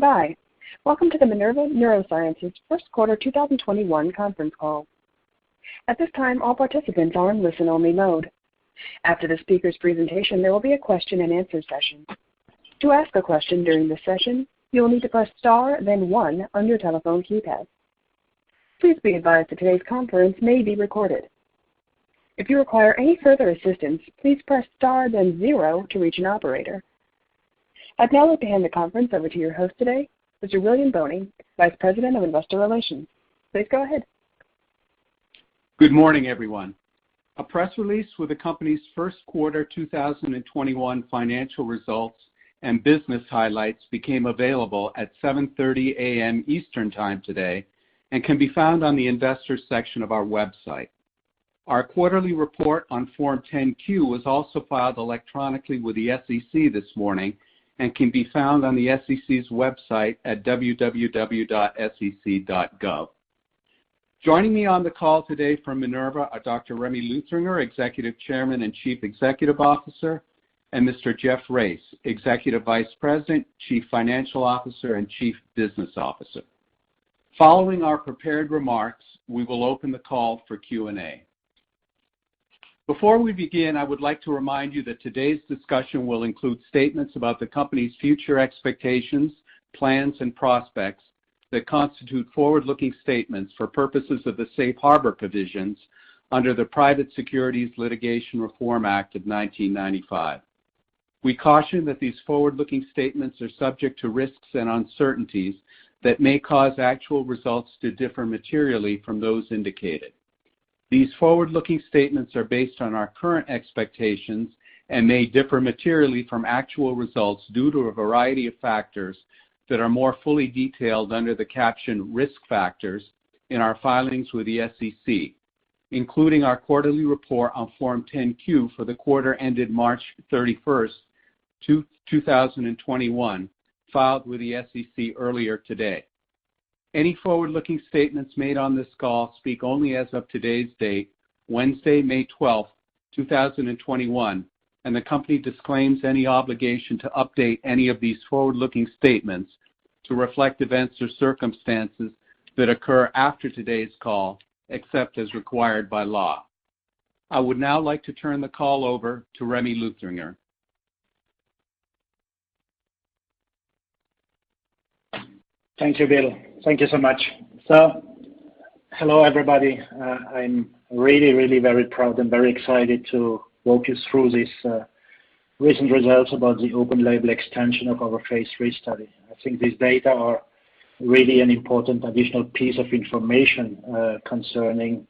by. Welcome to the Minerva Neurosciences First Quarter 2021 conference call. At this time, all participants are in listen-only mode. After the speaker's presentation, there will be a question-and-answer session. To ask a question during the session, you will need to press star, then 1 on your telephone keypad. Please be advised that today's conference may be recorded. If you require any further assistance, please press star, then 0 to reach an operator. I'd now like to hand the conference over to your host today, Mr. William Boney, Vice President of Investor Relations. Please go ahead. Good morning, everyone. A press release with the company's first quarter 2021 financial results and business highlights became available at 7:30 a.m. Eastern Time today and can be found on the Investors section of our website. Our quarterly report on Form 10-Q was also filed electronically with the SEC this morning and can be found on the SEC's website at www.sec.gov. Joining me on the call today from Minerva are Dr. Remy Luthringer, Executive Chairman and Chief Executive Officer, and Mr. Jeff Race, Executive Vice President, Chief Financial Officer, and Chief Business Officer. Following our prepared remarks, we will open the call for Q&A. Before we begin, I would like to remind you that today's discussion will include statements about the company's future expectations, plans, and prospects that constitute forward-looking statements for purposes of the Safe Harbor provisions under the Private Securities Litigation Reform Act of 1995. We caution that these forward-looking statements are subject to risks and uncertainties that may cause actual results to differ materially from those indicated. These forward-looking statements are based on our current expectations and may differ materially from actual results due to a variety of factors that are more fully detailed under the caption Risk Factors in our filings with the SEC, including our quarterly report on Form 10-Q for the quarter ended March 31st, 2021, filed with the SEC earlier today. Any forward-looking statements made on this call speak only as of today's date, Wednesday, May 12, 2021, and the company disclaims any obligation to update any of these forward-looking statements to reflect events or circumstances that occur after today's call, except as required by law. I would now like to turn the call over to Remy Luthringer. Thank you, Bill. Thank you so much. So, hello, everybody. I'm really very proud and very excited to walk you through these recent results about the open label extension of our phase 3 study. I think these data are really an important additional piece of information concerning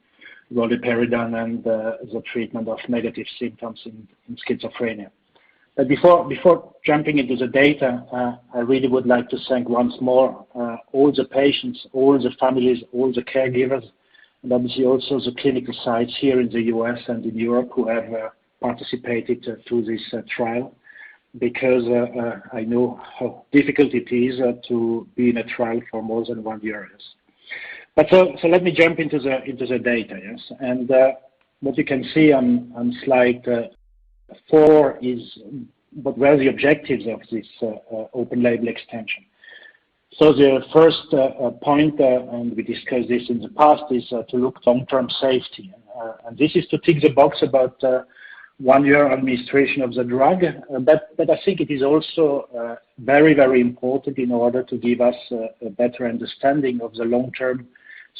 roluperidone and the treatment of negative symptoms in schizophrenia. But before jumping into the data, I really would like to thank once more all the patients, all the families, all the caregivers, and obviously also the clinical sites here in the US and in Europe who have participated to this trial, because I know how difficult it is to be in a trial for more than 1 year. But so let me jump into the data, yes. And what you can see on slide 4 is what were the objectives of this open label extension. So the first point, and we discussed this in the past, is to look at long-term safety. And this is to tick the box about 1 year administration of the drug, but I think it is also very important in order to give us a better understanding of the long-term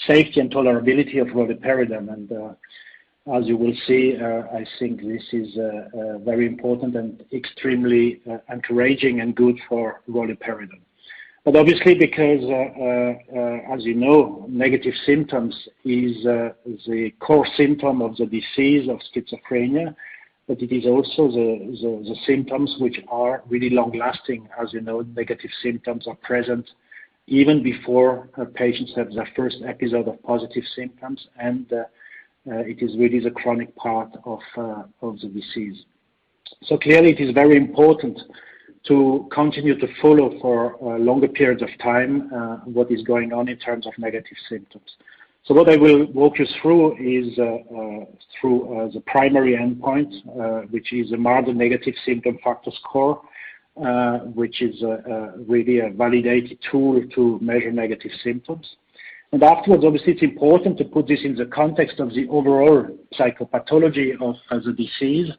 safety and tolerability of roluperidone. And as you will see, I think this is very important and extremely encouraging and good for roluperidone. But obviously, because, as you know, negative symptoms is the core symptom of the disease of schizophrenia, but it is also the symptoms which are really long-lasting. As you know, negative symptoms are present even before patients have their first episode of positive symptoms, and it is really the chronic part of the disease. So clearly it is very important to continue to follow for longer periods of time what is going on in terms of negative symptoms. So what I will walk you through is through the primary endpoint, which is the Marder Negative Symptom Factor Score, which is really a validated tool to measure negative symptoms. And afterwards, obviously, it's important to put this in the context of the overall psychopathology of the disease.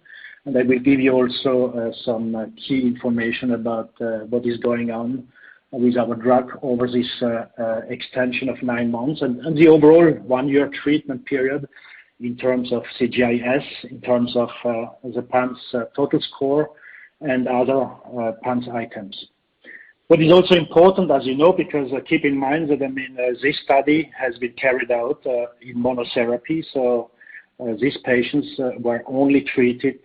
And I will give you also some key information about what is going on with our drug over this extension of 9 months and the overall 1-year treatment period in terms of CGI-S, in terms of the PANSS total score, and other PANSS items. What is also important, as you know, because keep in mind that this study has been carried out in monotherapy, so these patients were only treated,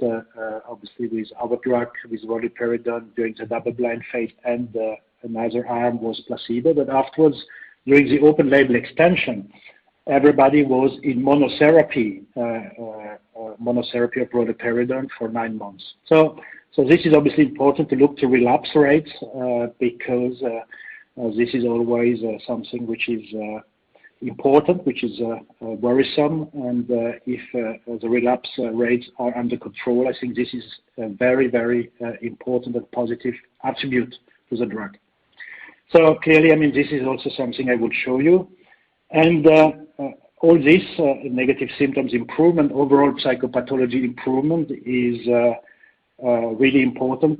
obviously, with our drug, with roluperidone during the double-blind phase, and another arm was placebo. But afterwards, during the open-label extension, everybody was in monotherapy, monotherapy of roluperidone for 9 months. So this is obviously important to look to relapse rates because this is always something which is important, which is worrisome, and if the relapse rates are under control, I think this is a very, very important and positive attribute to the drug. So clearly, this is also something I would show you. And all this negative symptoms improvement, overall psychopathology improvement is really important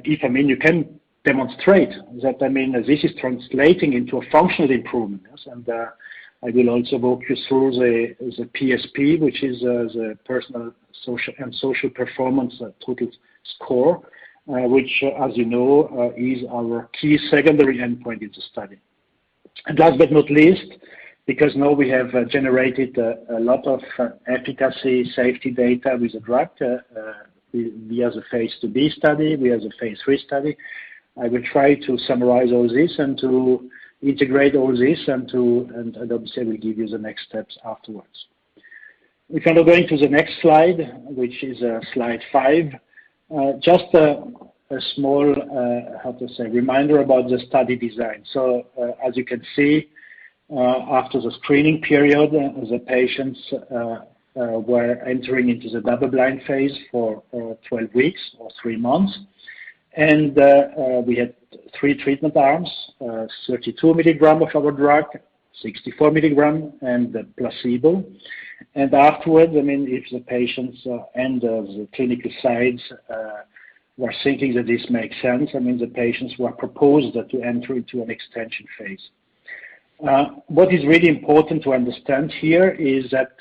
if, you can demonstrate that, this is translating into a functional improvement. Yes? And I will also walk you through the PSP, which is the personal social performance total score, which, as you know, is our key secondary endpoint in the study. And last but not least, because now we have generated a lot of efficacy, safety data with the drug via the phase 2b study, via the phase 3 study, I will try to summarize all this and to integrate all this and obviously I will give you the next steps afterwards. We can now go into the next slide, which is slide 5. Just a small, reminder about the study design. So as you can see, after the screening period, the patients were entering into the double-blind phase for 12 weeks or 3 months. And we had 3 treatment arms, 32 milligram of our drug, 64 milligram, and the placebo. And afterwards, if the patients and the clinical sites were thinking that this makes sense, the patients were proposed to enter into an extension phase. What is really important to understand here is that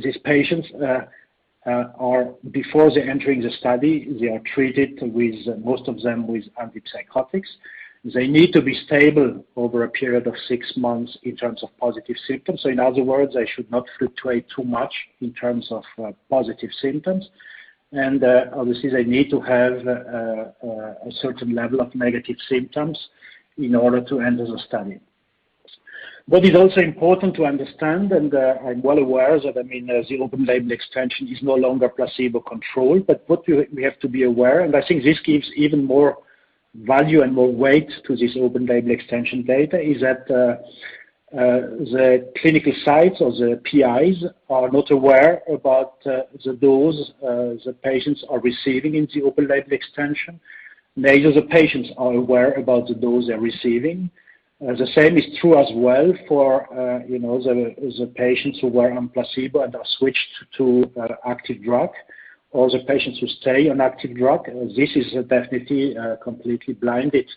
these patients are, before they entering the study, they are treated with, most of them, with antipsychotics. They need to be stable over a period of 6 months in terms of positive symptoms. So in other words, they should not fluctuate too much in terms of positive symptoms. And obviously they need to have a certain level of negative symptoms in order to enter the study. What is also important to understand, and I'm well aware that the open label extension is no longer placebo controlled, but what we have to be aware, and I think this gives even more value and more weight to this open label extension data, is that the clinical sites or the PIs are not aware about the dose the patients are receiving in the open label extension. Neither the patients are aware about the dose they're receiving. The same is true as well for the patients who were on placebo and are switched to active drug, or the patients who stay on active drug. This is definitely completely blinded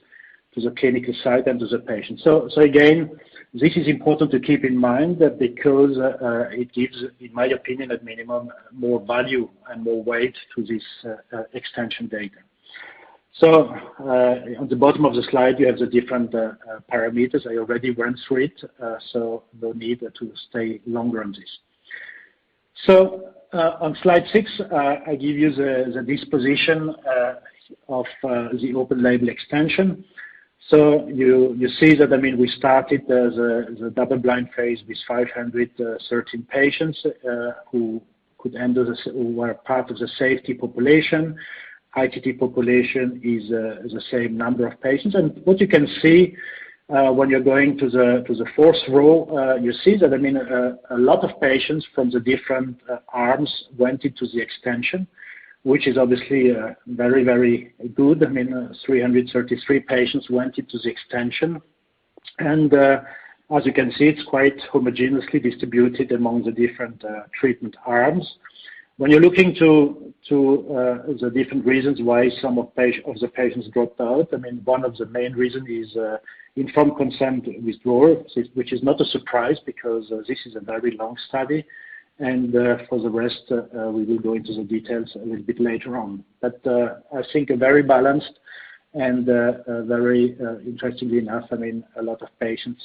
to the clinical site and to the patient. So again, this is important to keep in mind because it gives, in my opinion, at minimum, more value and more weight to this extension data. So on the bottom of the slide, you have the different parameters. I already went through it, so no need to stay longer on this. So on slide 6, I give you the disposition of the open label extension. So you see that, we started the double-blind phase with 513 patients who could enter who were part of the safety population. ITT population is the same number of patients. And what you can see when you're going to the fourth row, you see that, a lot of patients from the different arms went into the extension, which is obviously very, very good. 333 patients went into the extension. And as you can see, it's quite homogeneously distributed among the different treatment arms. When you're looking to the different reasons why some of the patients dropped out, one of the main reasons is informed consent withdrawal, which is not a surprise because this is a very long study. And for the rest, we will go into the details a little bit later on. But I think a very balanced and very interestingly enough, a lot of patients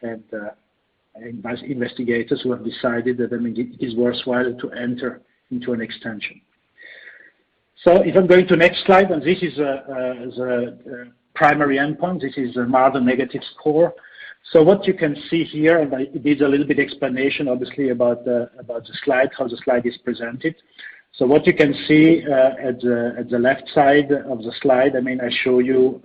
and investigators who have decided that it is worthwhile to enter into an extension. So if I'm going to next slide, and this is the primary endpoint. This is a Marder negative score. So what you can see here, and it is a little bit explanation, obviously, about the slide, how the slide is presented. So what you can see at the left side of the slide, I show you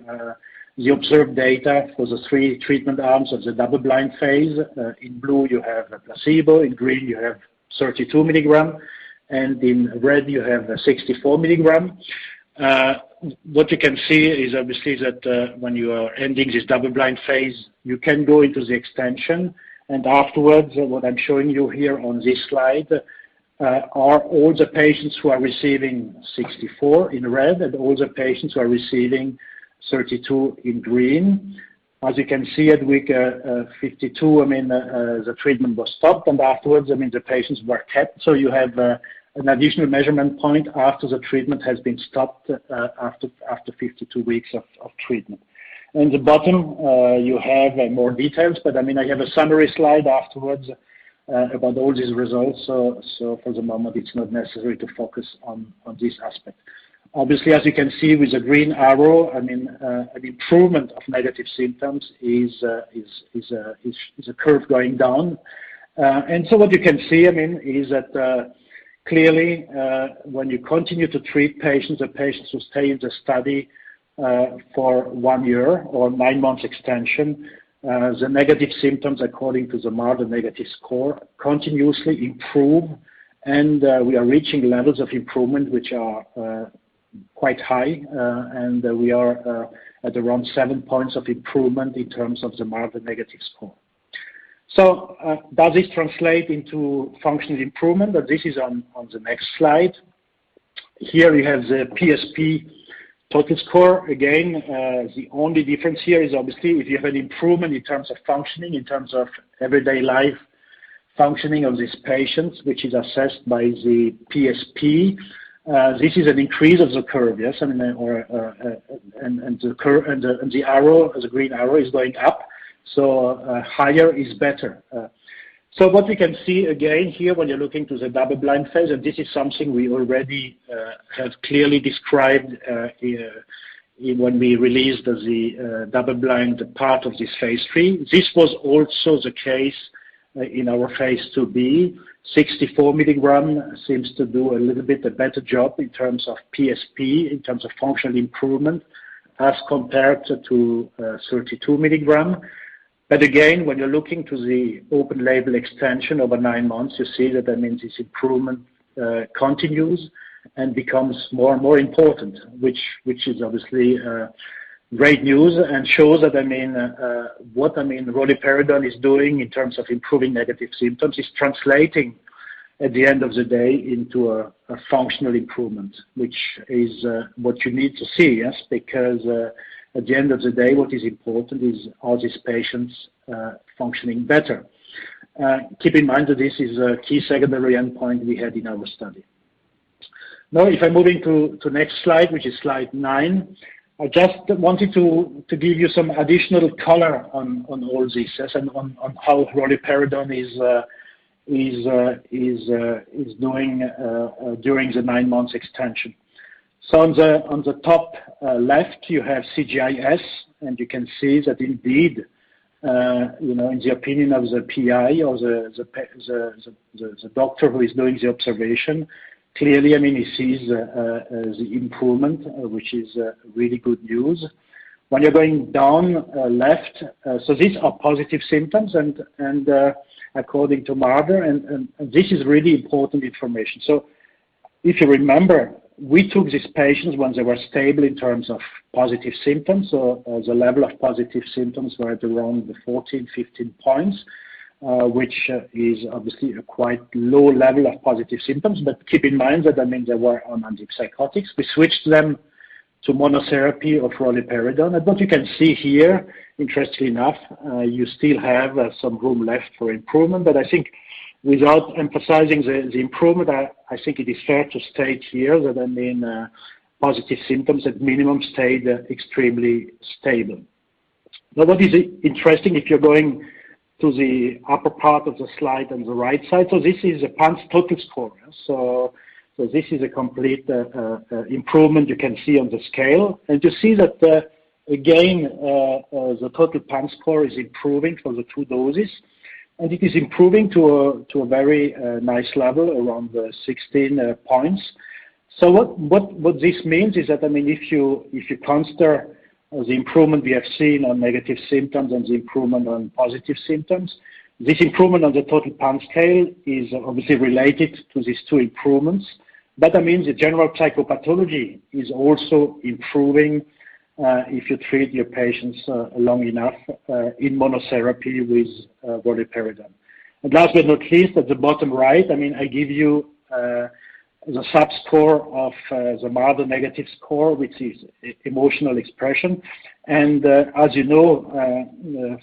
the observed data for the 3 treatment arms of the double-blind phase. In blue, you have a placebo. In green, you have 32 milligram. And in red, you have 64 milligram. What you can see is obviously that when you are ending this double-blind phase, you can go into the extension. And afterwards, what I'm showing you here on this slide are all the patients who are receiving 64 in red and all the patients who are receiving 32 in green. As you can see at week 52, the treatment was stopped, and afterwards, the patients were kept. So you have an additional measurement point after the treatment has been stopped after 52 weeks of treatment. And the bottom, you have more details, but I have a summary slide afterwards about all these results. So for the moment, it's not necessary to focus on this aspect. Obviously, as you can see with the green arrow, an improvement of negative symptoms is a curve going down. And so what you can see, is that clearly when you continue to treat patients, the patients who stay in the study for 1 year or 9 months extension, the negative symptoms according to the Marder negative score continuously improve, and we are reaching levels of improvement which are quite high, and we are at around 7 points of improvement in terms of the Marder negative score. So does this translate into functional improvement? But this is on the next slide. Here you have the PSP total score. Again, the only difference here is obviously if you have an improvement in terms of functioning, in terms of everyday life functioning of these patients, which is assessed by the PSP. This is an increase of the curve, yes, and the curve and the arrow, the green arrow, is going up. So higher is better. So what we can see again here when you're looking to the double-blind phase, and this is something we already have clearly described when we released the double-blind part of this phase 3. This was also the case in our phase 2b. 64 milligram seems to do a little bit a better job in terms of PSP, in terms of functional improvement, as compared to 32 milligram. But again, when you're looking to the open label extension over 9 months, you see that this improvement continues and becomes more and more important, which is obviously great news and shows that what roluperidone is doing in terms of improving negative symptoms is translating at the end of the day into a functional improvement, which is what you need to see, yes, because at the end of the day, what is important is are these patients functioning better. Keep in mind that this is a key secondary endpoint we had in our study. Now, if I'm moving to next slide, which is slide 9, I just wanted to give you some additional color on all this, yes, and on how roluperidone is doing during the 9 months extension. So on the top left, you have CGI-S, and you can see that indeed, in the opinion of the PI or the doctor who is doing the observation, clearly, he sees the improvement, which is really good news. When you're going down left, so these are positive symptoms, and according to Marder, and this is really important information. So if you remember, we took these patients when they were stable in terms of positive symptoms. So the level of positive symptoms were at around the 14, 15 points, which is obviously a quite low level of positive symptoms. But keep in mind that, they were on antipsychotics. We switched them to monotherapy of roluperidone. And what you can see here, interestingly enough, you still have some room left for improvement. But I think without emphasizing the improvement, I think it is fair to state here that, positive symptoms at minimum stayed extremely stable. Now, what is interesting, if you're going to the upper part of the slide on the right side, so this is a PANSS total score. So this is a complete improvement you can see on the scale. And you see that, again, the total PANSS score is improving for the 2 doses. And it is improving to a very nice level, around 16 points. So what this means is that, if you consider the improvement we have seen on negative symptoms and the improvement on positive symptoms, this improvement on the total PANSS scale is obviously related to these 2 improvements. But the general psychopathology is also improving if you treat your patients long enough in monotherapy with roluperidone. And last but not least, at the bottom right, I give you the subscore of the Marder negative score, which is emotional expression. And as you know,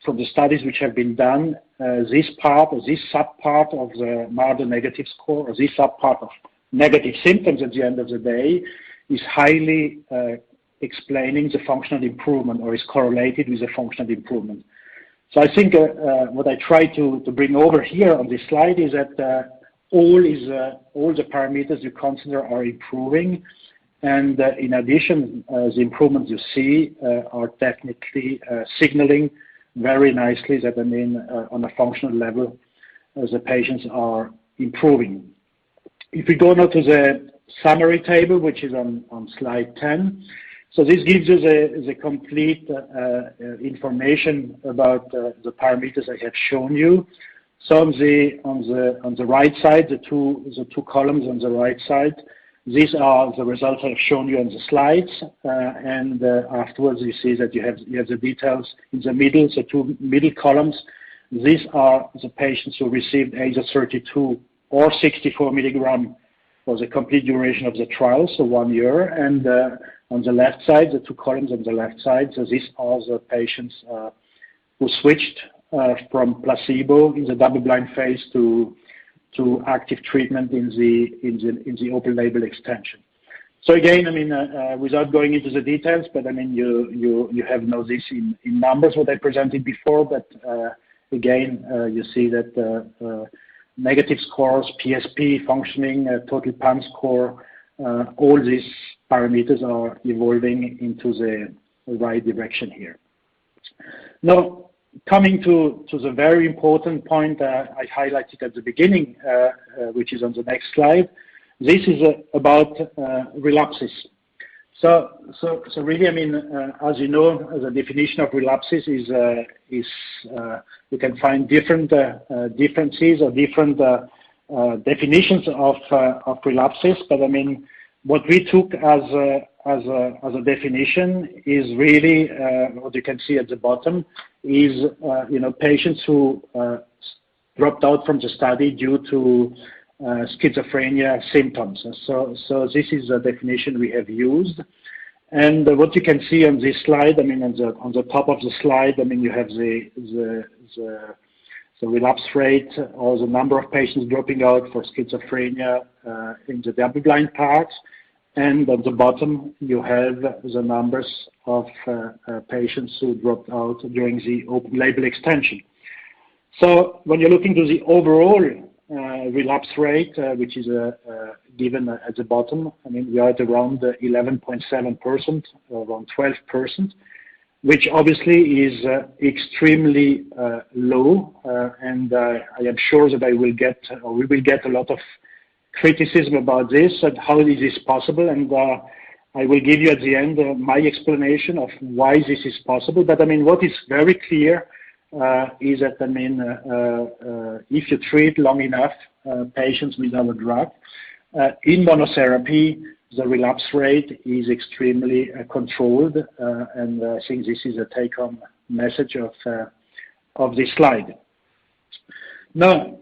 from the studies which have been done, this part or this subpart of the Marder negative score, or this subpart of negative symptoms at the end of the day, is highly explaining the functional improvement, or is correlated with the functional improvement. So I think what I try to bring over here on this slide is that all the parameters you consider are improving, and in addition, the improvements you see are definitely signaling very nicely that on a functional level, the patients are improving. If we go now to the summary table, which is on slide 10, so this gives you the complete information about the parameters I have shown you. So on the right side, the two columns on the right side, these are the results I have shown you on the slides, and afterwards you see that you have the details in the middle, the 2 middle columns. These are the patients who received either 32 or 64 milligram for the complete duration of the trial, so 1 year. And on the left side, the 2 columns on the left side, so these are the patients who switched from placebo in the double-blind phase to active treatment in the open-label extension. So again, without going into the details, but you have know this in numbers what I presented before, but again, you see that negative scores, PSP, functioning, total PANSS score, all these parameters are evolving into the right direction here. Now, coming to the very important point I highlighted at the beginning, which is on the next slide, this is about relapses. So really, as you know, the definition of relapses is you can find different differences or different definitions of relapses. But what we took as a definition is really what you can see at the bottom is patients who dropped out from the study due to schizophrenia symptoms. So this is the definition we have used. And what you can see on this slide, on the top of the slide, you have the relapse rate or the number of patients dropping out for schizophrenia in the double-blind part. And on the bottom, you have the numbers of patients who dropped out during the open-label extension. So when you're looking to the overall relapse rate, which is given at the bottom, we are at around 11.7%, around 12%, which obviously is extremely low. And I am sure that we will get a lot of criticism about this and how is this possible. And I will give you at the end my explanation of why this is possible. But what is very clear is that if you treat long enough patients with our drug, In monotherapy, the relapse rate is extremely controlled, and I think this is a take-home message of this slide. Now,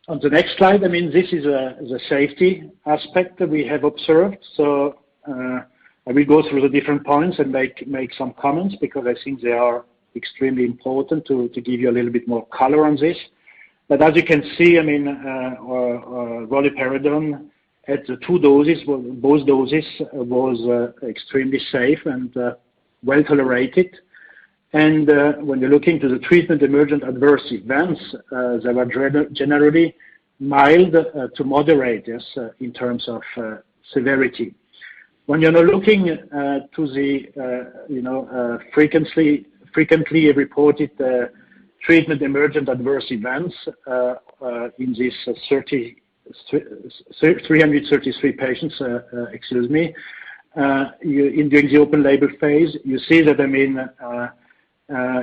on the next slide, this is the safety aspect that we have observed. So I will go through the different points and make some comments because I think they are extremely important to give you a little bit more color on this. But as you can see, roluperidone at the two doses, both doses was extremely safe and well tolerated. And when you look into the treatment-emergent adverse events, they were generally mild to moderate in terms of severity. When you're looking to the frequently reported treatment-emergent adverse events in these 333 patients, during the open-label phase, you see that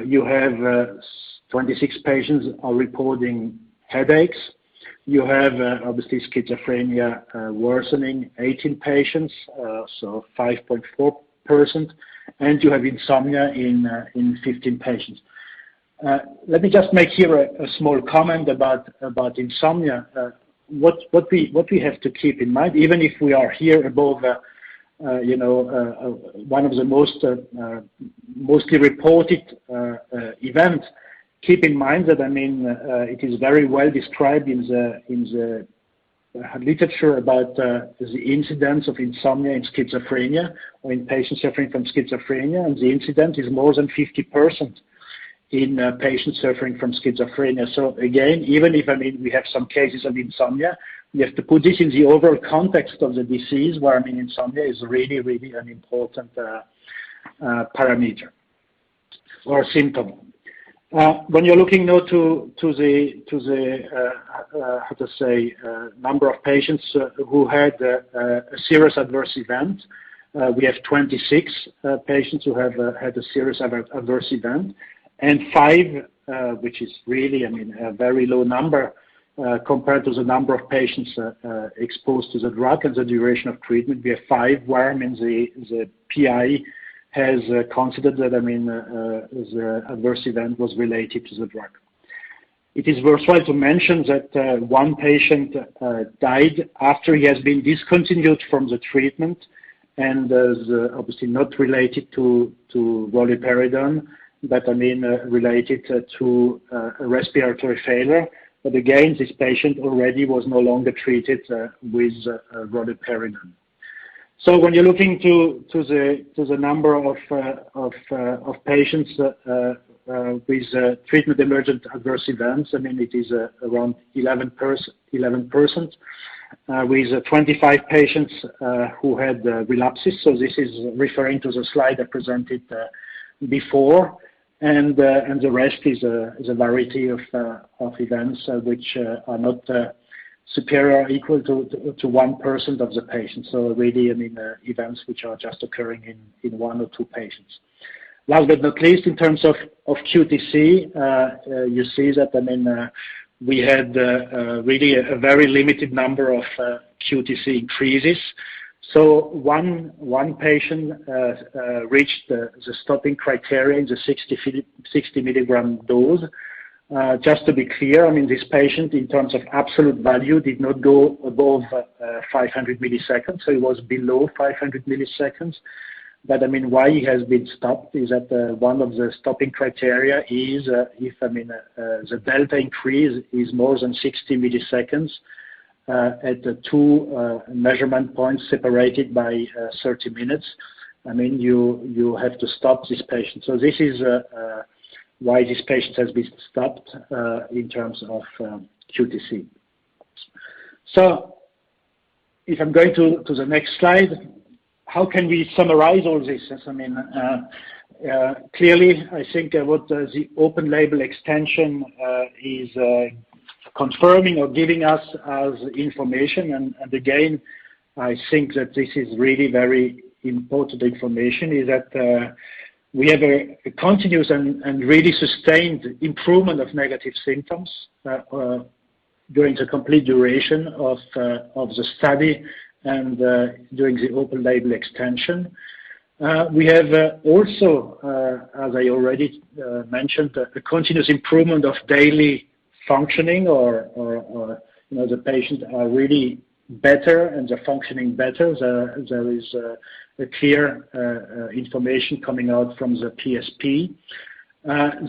you have 26 patients are reporting headaches. You have obviously schizophrenia worsening, 18 patients, so 5.4%, and you have insomnia in 15 patients. Let me just make here a small comment about insomnia. What we have to keep in mind, even if we are here above, one of the mostly reported events. Keep in mind that it is very well described in the literature about the incidence of insomnia in schizophrenia or in patients suffering from schizophrenia, and the incidence is more than 50% in patients suffering from schizophrenia. So again, even if we have some cases of insomnia, we have to put this in the overall context of the disease, where insomnia is really, really an important parameter or symptom. When you're looking now to the number of patients who had a serious adverse event, we have 26 patients who have had a serious adverse event, and 5, which is really a very low number compared to the number of patients exposed to the drug and the duration of treatment. We have 5 where the PI has considered that the adverse event was related to the drug. It is worthwhile to mention that one patient died after he has been discontinued from the treatment, and is obviously not related to roluperidone, but related to a respiratory failure. But again, this patient already was no longer treated with roluperidone. So when you're looking to the number of patients with treatment-emergent adverse events, it is around 11%, with 25 patients who had relapses. So this is referring to the slide I presented before, and the rest is a variety of events which are not superior or equal to 1% of the patients. So really, events which are just occurring in 1 or 2 patients. Last but not least, in terms of QTc, you see that we had really a very limited number of QTc increases. So one patient reached the stopping criteria in the 60 milligram dose. Just to be clear, this patient, in terms of absolute value, did not go above 500 milliseconds, so it was below 500 milliseconds. But why he has been stopped is that one of the stopping criteria is if the delta increase is more than 60 milliseconds at the 2 measurement points separated by 30 minutes. You have to stop this patient. So this is why this patient has been stopped in terms of QTc. So if I'm going to the next slide, how can we summarize all this? Clearly, I think what the open label extension is confirming or giving us as information, and again, I think that this is really very important information, is that we have a continuous and really sustained improvement of negative symptoms during the complete duration of the study and during the open label extension. We have also, as I already mentioned, a continuous improvement of daily functioning, or the patients are really better and they're functioning better. There is a clear information coming out from the PSP.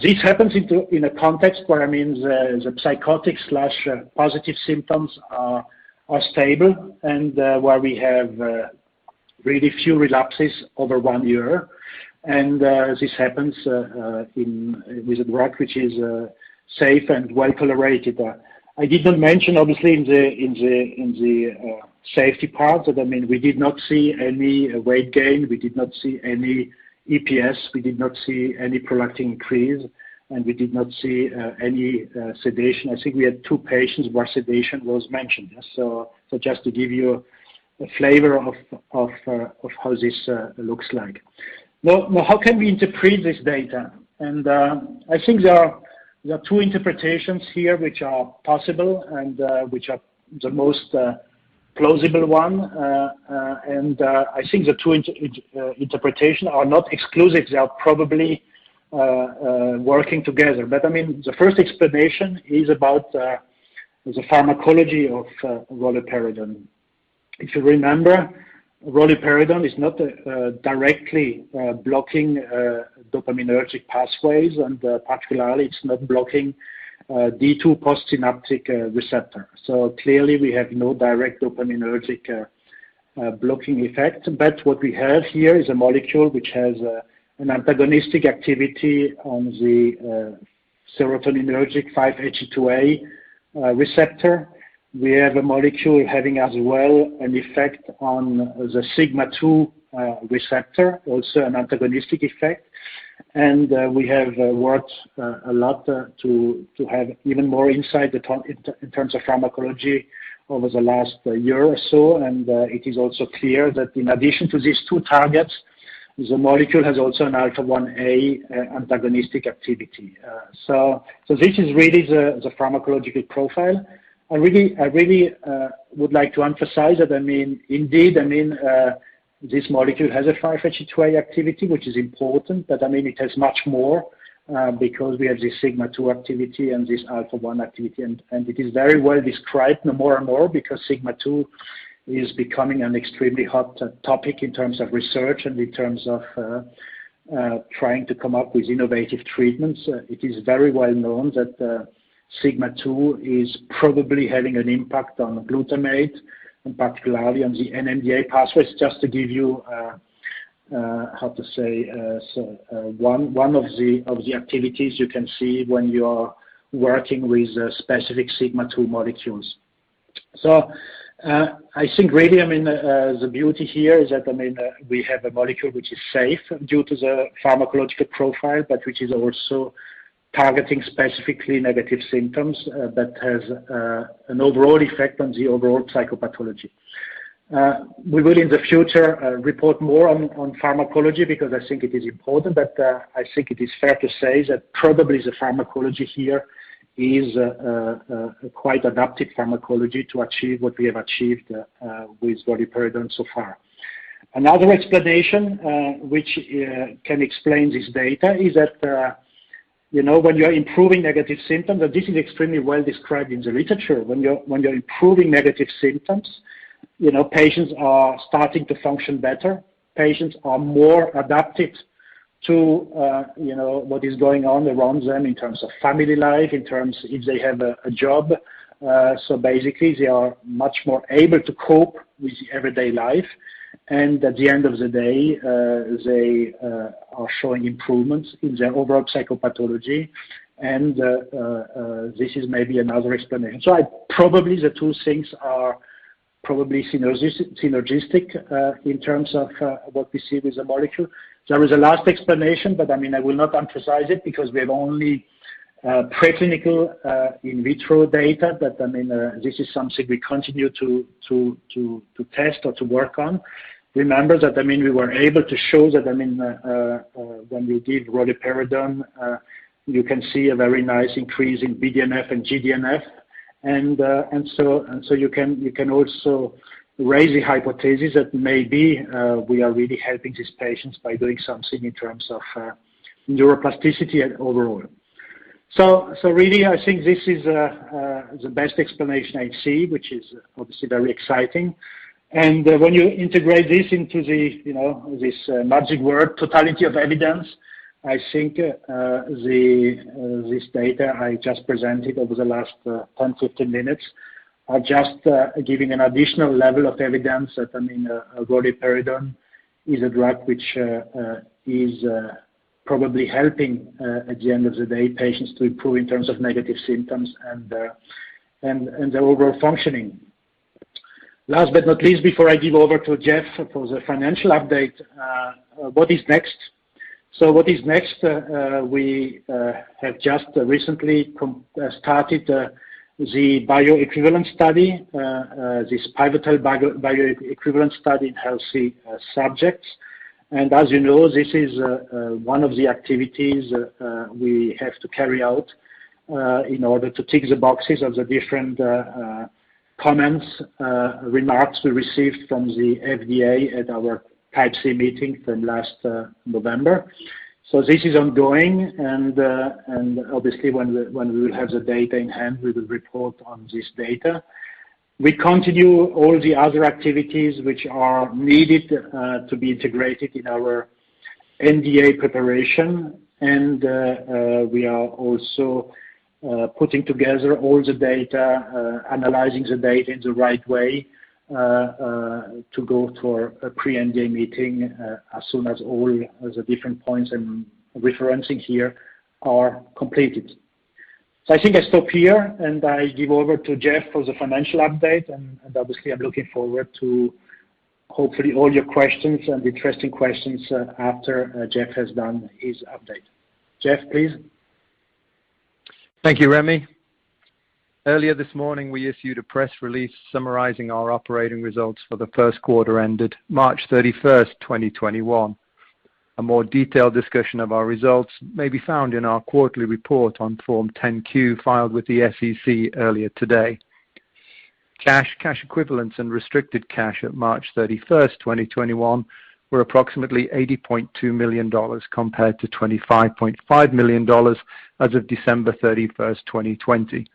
This happens in a context where the psychotic / positive symptoms are stable, and where we have really few relapses over 1 year. And this happens with a drug which is safe and well tolerated. I did not mention, obviously, in the safety part that we did not see any weight gain, we did not see any EPS, we did not see any prolactin increase, and we did not see any sedation. I think we had 2 patients where sedation was mentioned. So just to give you a flavor of how this looks like. Now, how can we interpret this data? And I think there are 2 interpretations here which are possible and which are the most plausible one. And I think the 2 interpretations are not exclusive. They are probably working together. But the first explanation is about the pharmacology of roluperidone. If you remember, roluperidone is not directly blocking dopaminergic pathways, and particularly it's not blocking D2 postsynaptic receptor. So clearly we have no direct dopaminergic blocking effect. But what we have here is a molecule which has an antagonistic activity on the serotoninergic 5-HT2A receptor. We have a molecule having as well an effect on the sigma-2 receptor, also an antagonistic effect. And we have worked a lot to have even more insight in terms of pharmacology over the last year or so. And it is also clear that in addition to these 2 targets, the molecule has also an alpha-1A antagonistic activity. So this is really the pharmacological profile. I really would like to emphasize that, indeed, this molecule has a 5-HT2A activity, which is important, but it has much more because we have this sigma-2 activity and this alpha-1 activity, and it is very well described more and more because sigma-2 is becoming an extremely hot topic in terms of research and in terms of trying to come up with innovative treatments. It is very well known that sigma-2 is probably having an impact on glutamate, and particularly on the NMDA pathways. Just to give you, one of the activities you can see when you are working with specific sigma-2 molecules. So I think really, the beauty here is that we have a molecule which is safe due to the pharmacological profile, but which is also targeting specifically negative symptoms that has an overall effect on the overall psychopathology. We will in the future report more on pharmacology because I think it is important, but I think it is fair to say that probably the pharmacology here is a quite adaptive pharmacology to achieve what we have achieved with roluperidone so far. Another explanation which can explain this data is that when you're improving negative symptoms, and this is extremely well described in the literature, when you're improving negative symptoms, patients are starting to function better. Patients are more adapted to what is going on around them in terms of family life, in terms if they have a job. So basically, they are much more able to cope with the everyday life. And at the end of the day, they are showing improvements in their overall psychopathology. And this is maybe another explanation. So probably the 2 things are probably synergistic in terms of what we see with the molecule. There is a last explanation, but I will not emphasize it because we have only preclinical in vitro data, but this is something we continue to test or to work on. Remember that we were able to show that when we give roluperidone, you can see a very nice increase in BDNF and GDNF, and so you can also raise the hypothesis that maybe we are really helping these patients by doing something in terms of neuroplasticity and overall. So really, I think this is the best explanation I see, which is obviously very exciting. And when you integrate this into the, this magic word, totality of evidence, I think this data I just presented over the last 10-15 minutes are just giving an additional level of evidence that, roluperidone is a drug which is probably helping at the end of the day patients to improve in terms of negative symptoms and their overall functioning. Last but not least, before I give over to Jeff for the financial update, what is next? So what is next? We have just recently started the bioequivalence study, this pivotal bioequivalence study in healthy subjects. And as you know, this is one of the activities we have to carry out in order to tick the boxes of the different comments, remarks we received from the FDA at our Type C meeting from last November. So this is ongoing, and obviously when we will have the data in hand, we will report on this data. We continue all the other activities which are needed to be integrated in our NDA preparation, and we are also putting together all the data, analyzing the data in the right way to go for a pre-NDA meeting as soon as all the different points I'm referencing here are completed. So I think I stop here and I give over to Jeff for the financial update, and obviously I'm looking forward to hopefully all your questions and interesting questions after Jeff has done his update. Jeff, please. Thank you, Remy. Earlier this morning, we issued a press release summarizing our operating results for the first quarter ended March 31st, 2021. A more detailed discussion of our results may be found in our quarterly report on Form 10-Q filed with the SEC earlier today. Cash equivalents, and restricted cash at March 31st, 2021 were approximately $80.2 million compared to $25.5 million as of December 31st, 2020.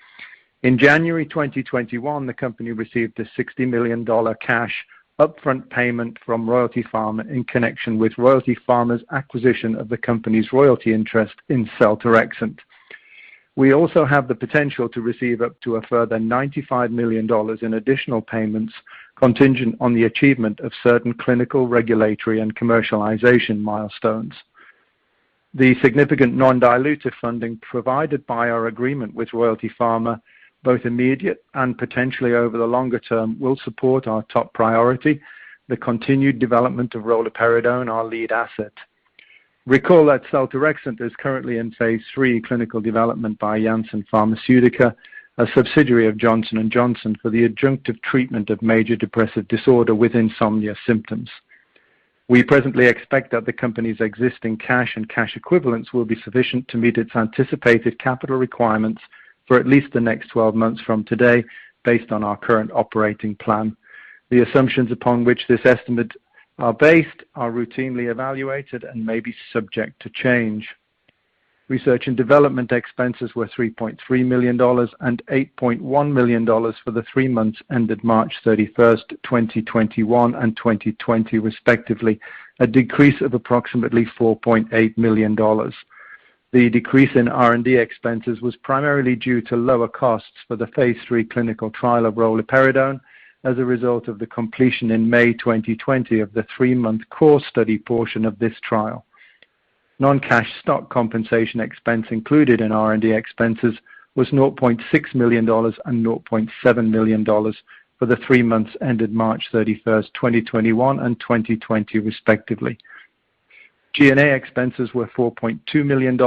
In January 2021, the company received a $60 million cash upfront payment from Royalty Pharma in connection with Royalty Pharma's acquisition of the company's royalty interest in seltorexant. We also have the potential to receive up to a further $95 million in additional payments contingent on the achievement of certain clinical, regulatory, and commercialization milestones. The significant non-dilutive funding provided by our agreement with Royalty Pharma, both immediate and potentially over the longer term, will support our top priority, the continued development of roluperidone, our lead asset. Recall that seltorexant is currently in phase 3 clinical development by Janssen Pharmaceutica, a subsidiary of Johnson & Johnson, for the adjunctive treatment of major depressive disorder with insomnia symptoms. We presently expect that the company's existing cash and cash equivalents will be sufficient to meet its anticipated capital requirements for at least the next 12 months from today, based on our current operating plan. The assumptions upon which this estimate are based are routinely evaluated and may be subject to change. Research and development expenses were $3.3 million and $8.1 million for the 3 months ended March 31st, 2021 and 2020, respectively, a decrease of approximately $4.8 million. The decrease in R&D expenses was primarily due to lower costs for the phase 3 clinical trial of roluperidone as a result of the completion in May 2020 of the 3-month core study portion of this trial. Non-cash stock compensation expense included in R&D expenses was $0.6 million and $0.7 million for the 3 months ended March 31st, 2021 and 2020, respectively. G&A expenses were $4.2 million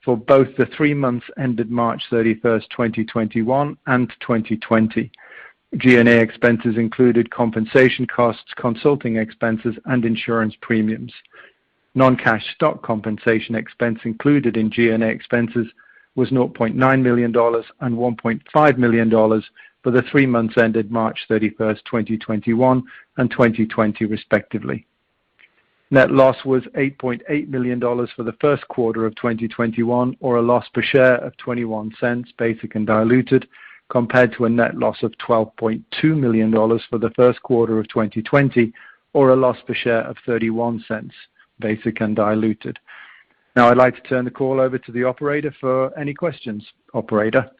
for both the 3 months ended March 31st, 2021 and 2020. G&A expenses included compensation costs, consulting expenses, and insurance premiums. Non-cash stock compensation expense included in G&A expenses was $0.9 million and $1.5 million for the 3 months ended March 31st, 2021 and 2020 respectively. Net loss was $8.8 million for the first quarter of 2021, or a loss per share of 21 cents, basic and diluted, compared to a net loss of $12.2 million for the first quarter of 2020, or a loss per share of 31 cents, basic and diluted. Now I'd like to turn the call over to the operator for any questions. Operator.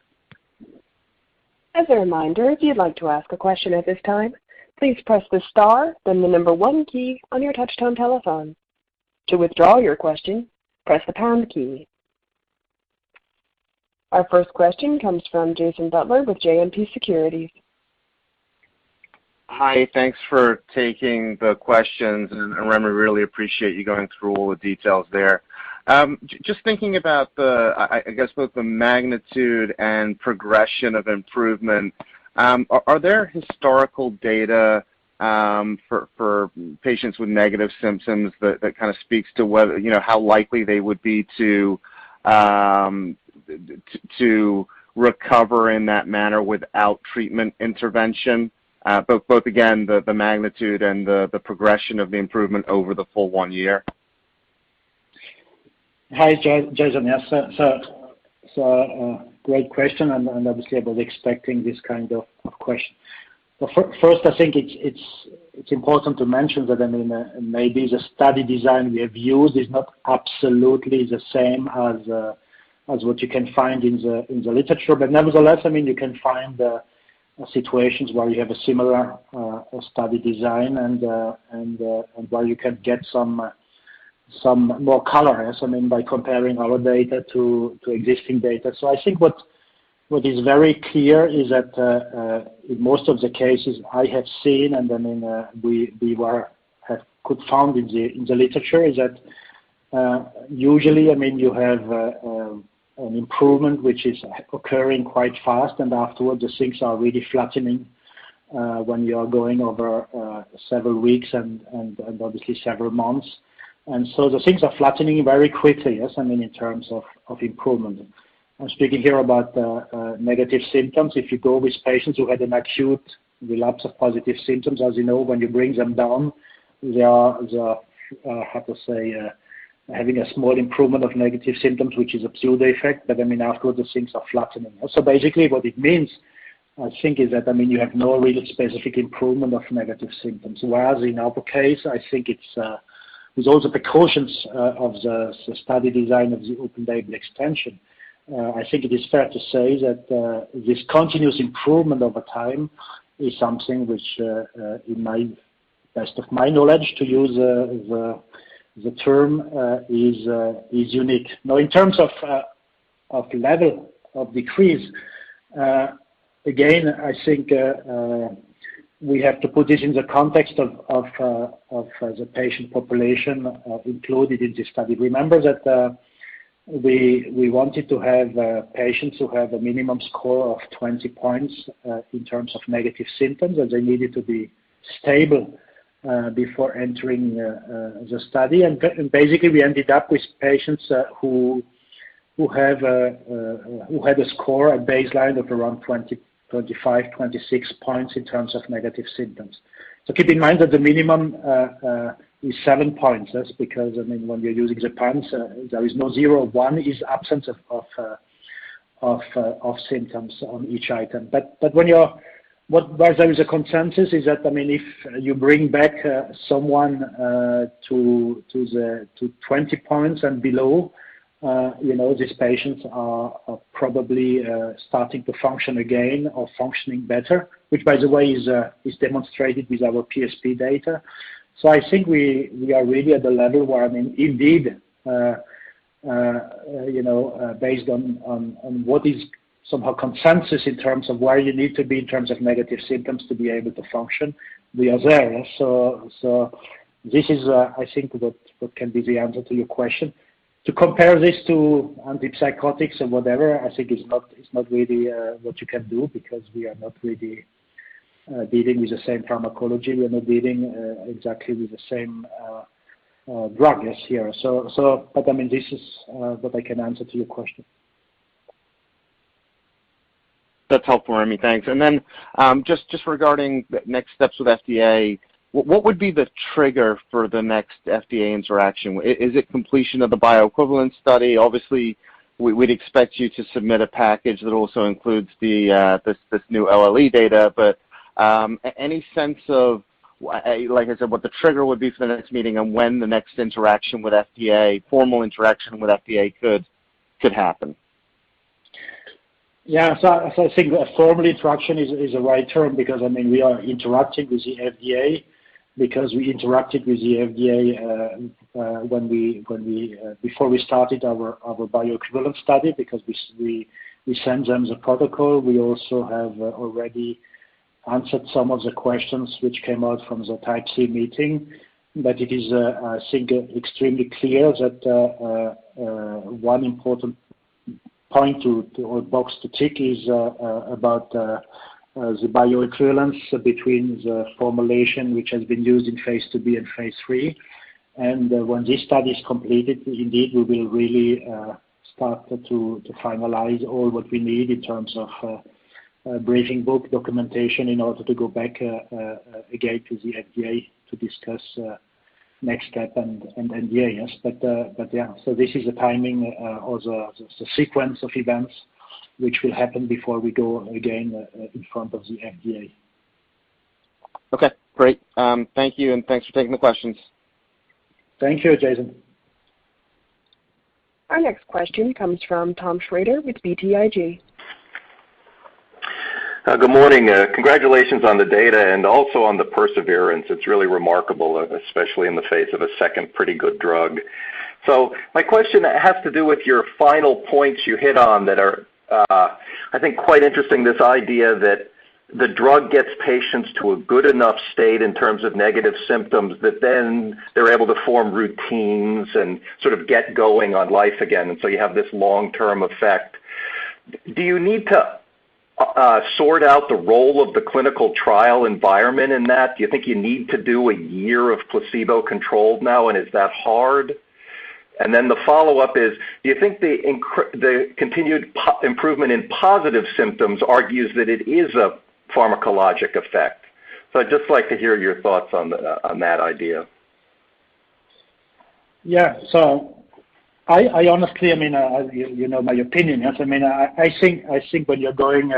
As a reminder, if you'd like to ask a question at this time, please press the star, then the number 1 key on your touch-tone telephone. To withdraw your question, press the pound key. Our first question comes from Jason Butler with JMP Securities. Hi, thanks for taking the questions, and Remy, really appreciate you going through all the details there. Just thinking about I guess both the magnitude and progression of improvement, are there historical data for patients with negative symptoms that kind of speaks to whether, how likely they would be to recover in that manner without treatment intervention? Both again, the magnitude and the progression of the improvement over the full 1 year. Hi, Jason. Yes, so great question, and obviously I was expecting this kind of question. But first, I think it's important to mention that maybe the study design we have used is not absolutely the same as what you can find in the literature, but nevertheless, you can find situations where you have a similar study design and where you can get some more color, by comparing our data to existing data. So I think what is very clear is that in most of the cases I have seen, and we could found in the literature, is that usually you have an improvement which is occurring quite fast, and afterwards the things are really flattening when you are going over several weeks and obviously several months. And so the things are flattening very quickly, yes, in terms of improvement. I'm speaking here about negative symptoms. If you go with patients who had an acute relapse of positive symptoms, as you know, when you bring them down, they are having a small improvement of negative symptoms, which is a pseudo effect, but afterwards the things are flattening. So basically what it means, I think, is that you have no real specific improvement of negative symptoms. Whereas in our case, I think it's with all the precautions of the study design of the open label extension, I think it is fair to say that this continuous improvement over time is something which, in my best of my knowledge, to use the term, is unique. Now, in terms of level of decrease, again, I think we have to put this in the context of the patient population included in this study. Remember that we wanted to have patients who have a minimum score of 20 points in terms of negative symptoms, and they needed to be stable before entering the study. And basically, we ended up with patients who had a score at baseline of around 25, 26 points in terms of negative symptoms. So keep in mind that the minimum is 7 points. That's because when you're using the PANSS, there is no 0. 1 is absence of symptoms on each item. But where there is a consensus is that if you bring back someone to 20 points and below, these patients are probably starting to function again or functioning better, which, by the way, is demonstrated with our PSP data. So I think we are really at the level where, indeed, based on what is somehow consensus in terms of where you need to be in terms of negative symptoms to be able to function, we are there. So this is, I think, what can be the answer to your question. To compare this to antipsychotics or whatever, I think it's not really what you can do, because we are not really dealing with the same pharmacology. We are not dealing exactly with the same drug as here. But this is what I can answer to your question. That's helpful, Remy. Thanks. And then just regarding the next steps with FDA, what would be the trigger for the next FDA interaction? Is it completion of the bioequivalence study? Obviously, we'd expect you to submit a package that also includes the this new OLE data, but any sense of, like I said, what the trigger would be for the next meeting and when the next interaction with FDA, formal interaction with FDA could happen? Yeah, so I think a formal interaction is the right term, because I mean we are interacting with the FDA because we interacted with the FDA when we before we started our bioequivalence study, because we sent them the protocol. We also have already answered some of the questions which came out from the Type C meeting. But it is, I think, extremely clear that one important point or box to tick is about the bioequivalence between the formulation which has been used in phase 2b and phase 3. And when this study is completed, indeed, we will really start to finalize all what we need in terms of briefing book documentation in order to go back again to the FDA to discuss next step and NDA. Yes, but yeah. So this is the timing or the sequence of events which will happen before we go again in front of the FDA. Okay, great. Thank you, and thanks for taking the questions. Thank you, Jason. Our next question comes from Tom Schrader with BTIG. Good morning. Congratulations on the data and also on the perseverance. It's really remarkable, especially in the face of a second pretty good drug. So my question has to do with your final points you hit on that are, I think, quite interesting, this idea that the drug gets patients to a good enough state in terms of negative symptoms that then they're able to form routines and sort of get going on life again. And so you have this long-term effect. Do you need to sort out the role of the clinical trial environment in that? Do you think you need to do a year of placebo-controlled now, and is that hard? And then the follow-up is, do you think the continued improvement in positive symptoms argues that it is a pharmacologic effect? So I'd just like to hear your thoughts on that idea. Yeah, so I honestly, I mean, you know my opinion. Yes, I mean, I think when you're going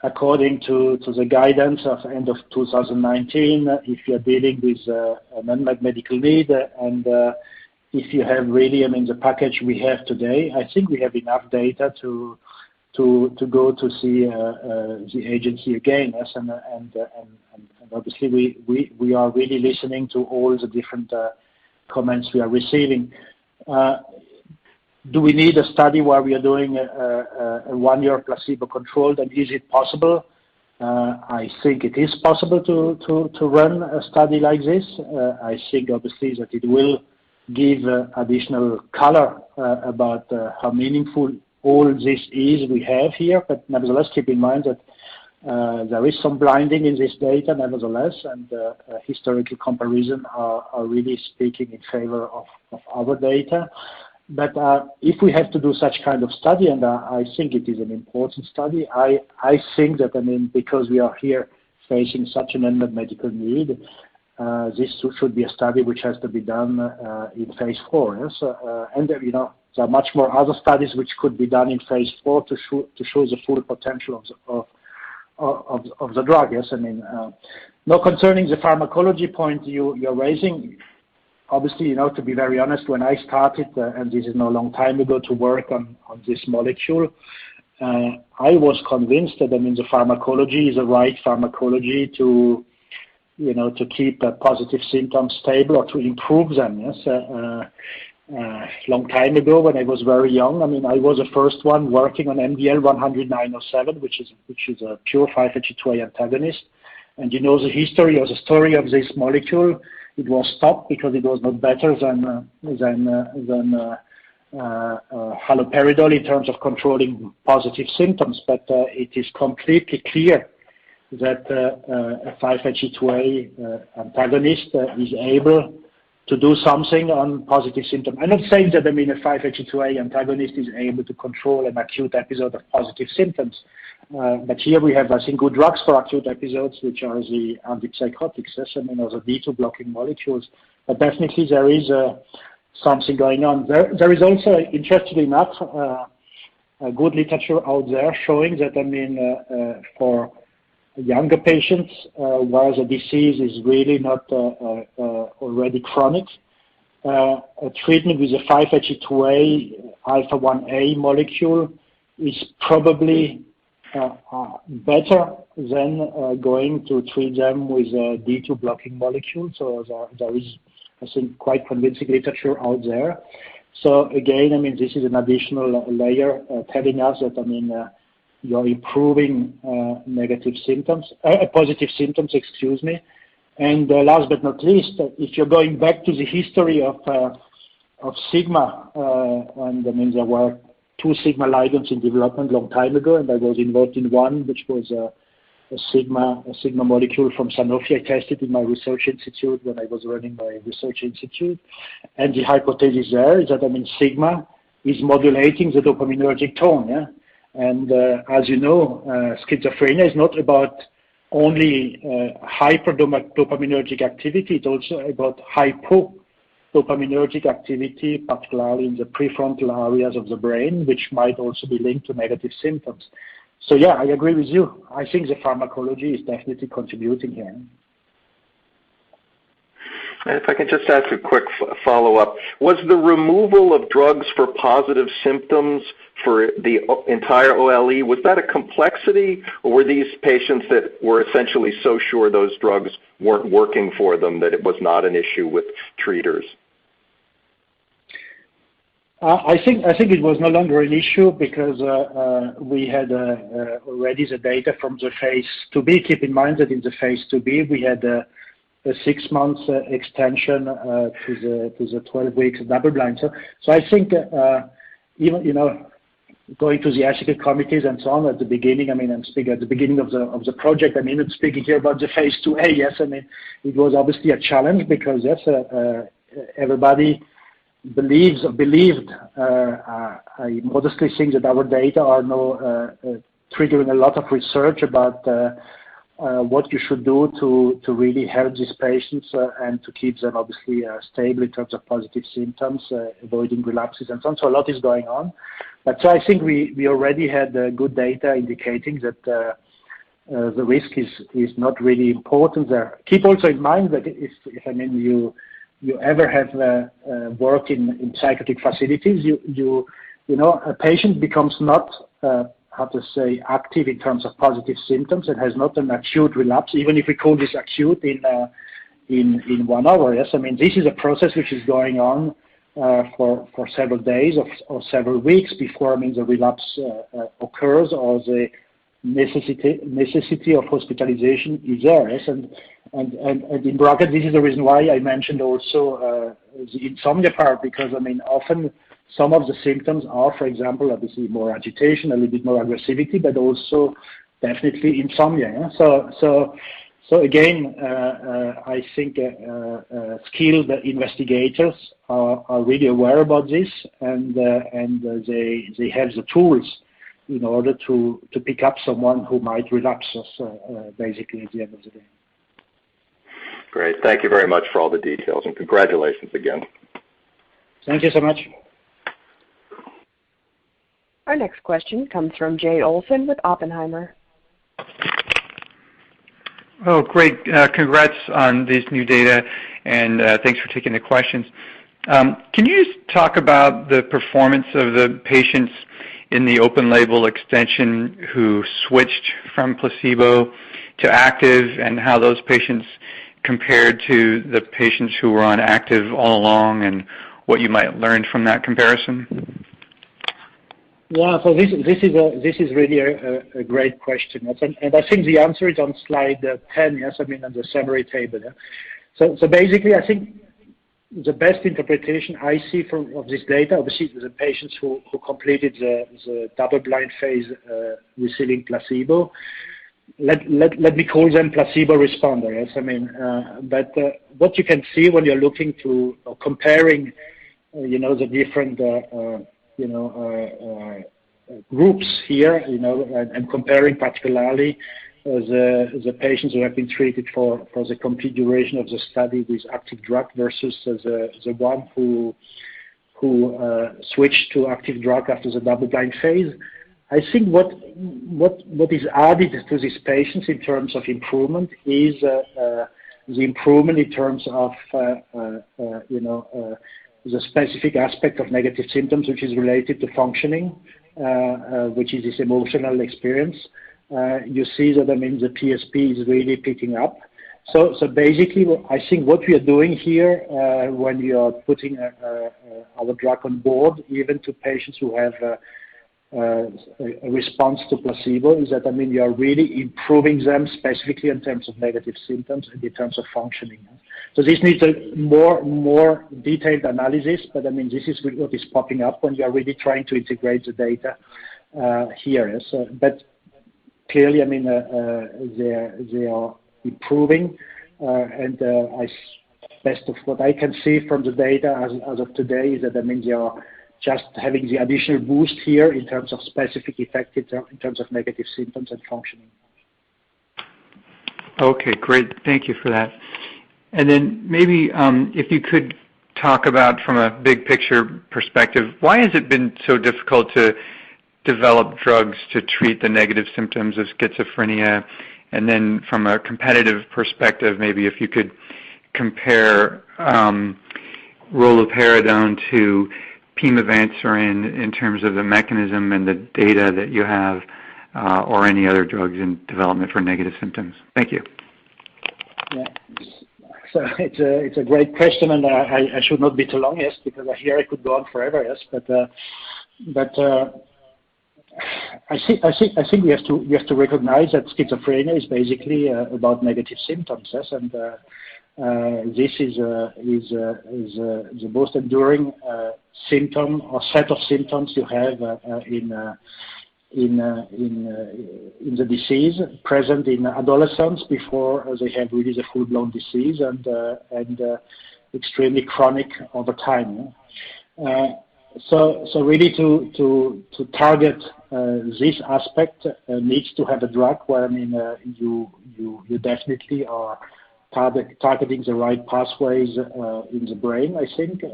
according to the guidance of end of 2019, if you're dealing with an unmet medical need, and if you have really, I mean, the package we have today, I think we have enough data to go to see the agency again. Yes, and obviously we are really listening to all the different comments we are receiving. Do we need a study where we are doing a 1-year placebo-controlled, and is it possible? I think it is possible to run a study like this. I think obviously that it will give additional color about how meaningful all this is we have here, but nevertheless keep in mind that there is some blinding in this data nevertheless, and historical comparison are really speaking in favor of our data. But if we have to do such kind of study, and I think it is an important study, I think that, I mean, because we are here facing such an unmet medical need, this should be a study which has to be done in phase 4. Yes? And you know, there are much more other studies which could be done in phase 4 to show the full potential of the drug. Yes, I mean, now concerning the pharmacology point you're raising, obviously, you know, to be very honest, when I started, and this is no long time ago, to work on this molecule, I was convinced that, I mean, the pharmacology is the right pharmacology to, you know, to keep positive symptoms stable or to improve them. Yes. Long time ago, when I was very young, I mean, I was the first one working on MDL-10907, which is a pure 5-HT2A antagonist. And you know the history or the story of this molecule. It was stopped because it was not better than haloperidol in terms of controlling positive symptoms. But it is completely clear that a 5-HT2A antagonist is able do something on positive symptoms. I'm not saying that a 5-HT2A antagonist is able to control an acute episode of positive symptoms, but here we have, I think, good drugs for acute episodes, which are the antipsychotics, or the D2 blocking molecules. But definitely there is something going on. There is also, interestingly enough, a good literature out there showing that, for younger patients, where the disease is really not already chronic, a treatment with a 5-HT2A alpha-1A molecule is probably better than going to treat them with a D2 blocking molecule. So there is, I think, quite convincing literature out there. So again, this is an additional layer telling us that, you're improving positive symptoms, excuse me. And last but not least, if you're going back to the history of sigma, and there were 2 sigma ligands in development a long time ago, and I was involved in one, which was a sigma molecule from Sanofi. I tested in my research institute when I was running my research institute. And the hypothesis there is that, sigma is modulating the dopaminergic tone. Yeah? And as you know, schizophrenia is not about only hyperdopaminergic activity, it's also about hypodopaminergic activity, particularly in the prefrontal areas of the brain, which might also be linked to negative symptoms. So yeah, I agree with you. I think the pharmacology is definitely contributing here. If I can just ask a quick follow-up, was the removal of drugs for positive symptoms for the entire OLE, was that a complexity, or were these patients that were essentially so sure those drugs weren't working for them that it was not an issue with treaters? I think it was no longer an issue because we had already the data from the phase 2B. Keep in mind that in the phase 2B we had a 6 months extension to the 12 weeks double blind. So I think even going to the ethical committees and so on at the beginning. I'm speaking at the beginning of the project. I'm speaking here about the phase 2A. Yes, it was obviously a challenge because yes, everybody believed. I modestly think that our data are now triggering a lot of research about what you should do to really help these patients and to keep them obviously stable in terms of positive symptoms, avoiding relapses and so on. So a lot is going on. But so I think we already had good data indicating that the risk is not really important there. Keep also in mind that if you ever have work in psychiatric facilities, a patient becomes not active in terms of positive symptoms and has not an acute relapse, even if we call this acute in 1 hour. Yes, this is a process which is going on for several days or several weeks before the relapse occurs or the necessity of hospitalization is there. Yes, and in brackets, this is the reason why I mentioned also the insomnia part, because often some of the symptoms are, for example, obviously more agitation, a little bit more aggressivity, but also definitely insomnia. Yeah? So again, I think skilled investigators are really aware about this, and they have the tools in order to pick up someone who might relapse, basically at the end of the day. Great. Thank you very much for all the details, and congratulations again. Thank you so much. Our next question comes from Jay Olson with Oppenheimer. Oh, great. Congrats on these new data, and thanks for taking the questions. Can you just talk about the performance of the patients in the open label extension who switched from placebo to active, and how those patients compared to the patients who were on active all along, and what you might learn from that comparison? Yeah, so this is really a great question, and I think the answer is on slide 10. Yes, on the summary table. Yeah? So basically, I think the best interpretation I see of this data, obviously, the patients who completed the double-blind phase receiving placebo, let me call them placebo responder. Yes, I mean, but what you can see when you're looking to comparing, the different, groups here, and comparing particularly the patients who have been treated for the complete duration of the study with active drug versus the one who switched to active drug after the double-blind phase. I think what is added to these patients in terms of improvement is the improvement in terms of the specific aspect of negative symptoms, which is related to functioning, which is this emotional experience. You see that, I mean, the PSP is really picking up. So basically, I think what we are doing here, when you are putting our drug on board, even to patients who have a response to placebo, is that, I mean, you are really improving them specifically in terms of negative symptoms and in terms of functioning. So this needs a more detailed analysis, but I mean, this is what is popping up when you are really trying to integrate the data here. So, but clearly, I mean, they are improving, and best of what I can see from the data as of today is that, I mean, they are just having the additional boost here in terms of specific effect in terms of negative symptoms and functioning. Okay, great. Thank you for that. And then maybe if you could talk about, from a big picture perspective, why has it been so difficult to develop drugs to treat the negative symptoms of schizophrenia? And then from a competitive perspective, maybe if you could compare roluperidone to pimavanserin in terms of the mechanism and the data that you have, or any other drugs in development for negative symptoms. Thank you. Yeah. So it's a great question, and I should not be too long, yes, because here I could go on forever, yes. But I think we have to recognize that schizophrenia is basically about negative symptoms, yes, and this is the most enduring symptom or set of symptoms you have in the disease, present in adolescents before they have really the full-blown disease, and extremely chronic over time. So really to target this aspect needs to have a drug where, I mean, you definitely are targeting the right pathways in the brain. I think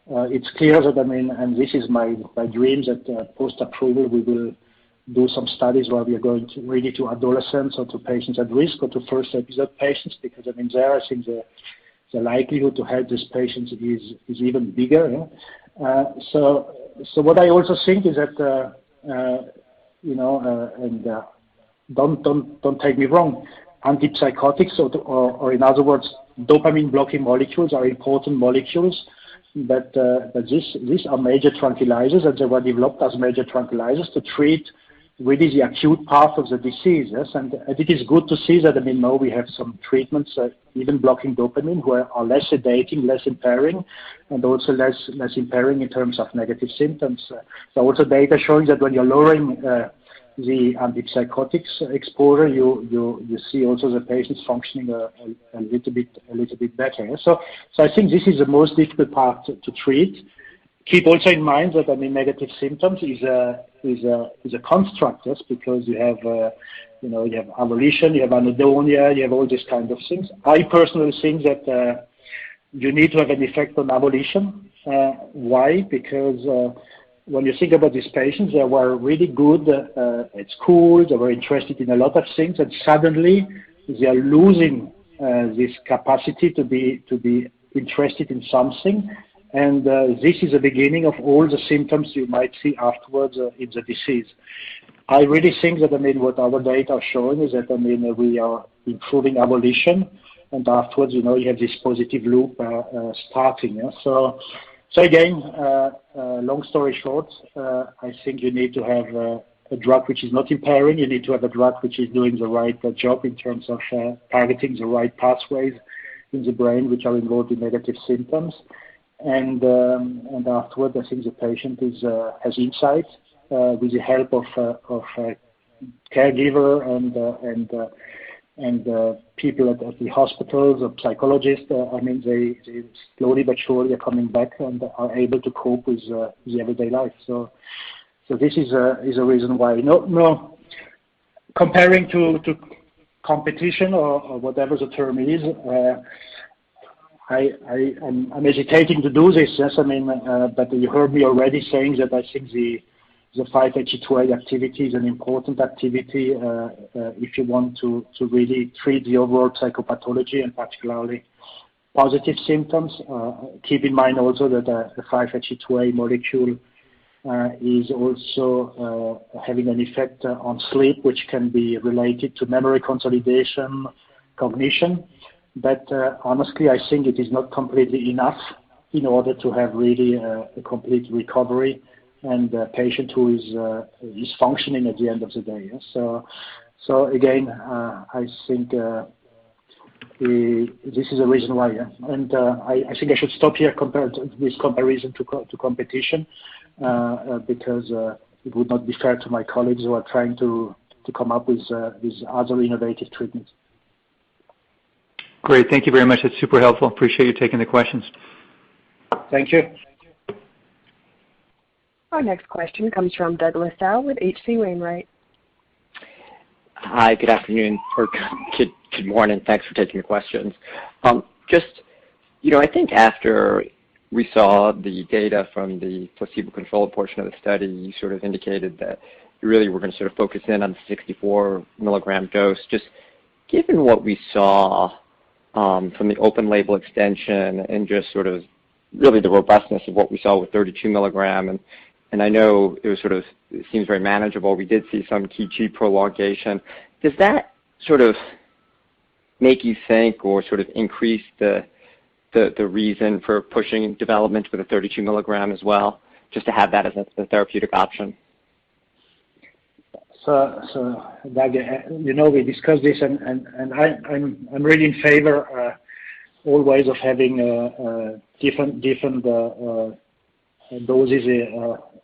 it's clear that, I mean, and this is my dream, that post-approval we will do some studies where we are going to really to adolescents or to patients at risk or to first episode patients, because, I mean, there I think the likelihood to help these patients is even bigger. Yeah? So what I also think is that and don't take me wrong, antipsychotics or in other words, dopamine blocking molecules are important molecules, but these are major tranquilizers, and they were developed as major tranquilizers to treat really the acute part of the disease. Yes? And it is good to see that, I mean, now we have some treatments, even blocking dopamine, who are less sedating, less impairing, and also less impairing in terms of negative symptoms. So also data showing that when you're lowering the antipsychotics exposure, you see also the patients functioning a little bit better. So I think this is the most difficult part to treat. Keep also in mind that, I mean, negative symptoms is a construct, yes, because you have you have avolition, you have anhedonia, you have all these kind of things. I personally think that you need to have an effect on abolition. Why? Because when you think about these patients, they were really good at school, they were interested in a lot of things, and suddenly they are losing this capacity to be interested in something. And this is the beginning of all the symptoms you might see afterwards in the disease. I really think that, I mean, what our data are showing is that, I mean, we are improving abolition, and afterwards, you have this positive loop starting. Yeah? So again, long story short, I think you need to have a drug which is not impairing. You need to have a drug which is doing the right job in terms of targeting the right pathways in the brain which are involved in negative symptoms. And afterward, I think the patient has insight with the help of caregiver and people at the hospitals or psychologists, they slowly but surely are coming back and are able to cope with the everyday life. So this is a reason why. No, comparing to competition or whatever the term is, I'm hesitating to do this. Yes, but you heard me already saying that I think the 5-HT2A activity is an important activity if you want to really treat the overall psychopathology and particularly positive symptoms. Keep in mind also that the 5-HT2A molecule is also having an effect on sleep, which can be related to memory consolidation, cognition. But honestly, I think it is not completely enough in order to have really a complete recovery and a patient who is functioning at the end of the day. So again, I think this is a reason why. And I think I should stop here compared to this comparison to competition because it would not be fair to my colleagues who are trying to come up with other innovative treatments. Great. Thank you very much. That's super helpful. Appreciate you taking the questions. Thank you. Our next question comes from Douglas Tsao with H.C. Wainwright. Hi, good afternoon, or good morning. Thanks for taking the questions. I think after we saw the data from the placebo-controlled portion of the study, you sort of indicated that you really were going to sort of focus in on the 64 milligram dose. Just given what we saw from the open label extension and just sort of really the robustness of what we saw with 32 milligram, and I know it seems very manageable. We did see some QT prolongation. Does that sort of make you think or sort of increase the reason for pushing development with a 32 milligram as well, just to have that as a therapeutic option? So Doug, we discussed this, and I'm really in favor always of having different doses,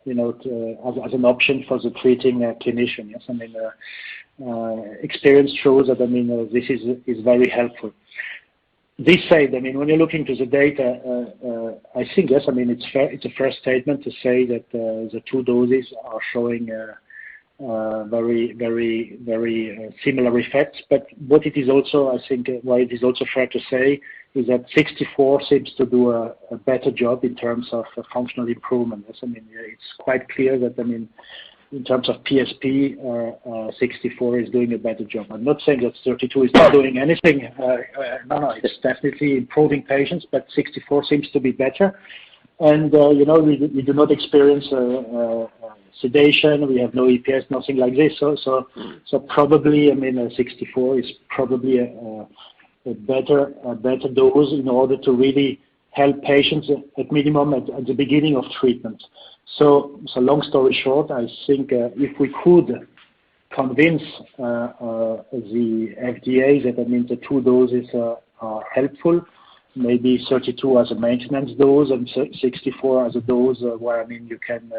as an option for the treating clinician. Yes, experience shows that this is very helpful. This said, when you're looking to the data, I think yes, it's fair. It's a fair statement to say that the two doses are showing very, very, very similar effects. But what it is also, I think, why it is also fair to say is that 64 seems to do a better job in terms of functional improvement. Yes, it's quite clear that in terms of PSP, 64 is doing a better job. I'm not saying that 32 is not doing anything. No, it's definitely improving patients, but 64 seems to be better. And we do not experience sedation. We have no EPS, nothing like this. So probably, 64 is probably a better dose in order to really help patients at minimum at the beginning of treatment. So long story short, I think if we could convince the FDA that the two doses are helpful, maybe 32 as a maintenance dose and 64 as a dose where you can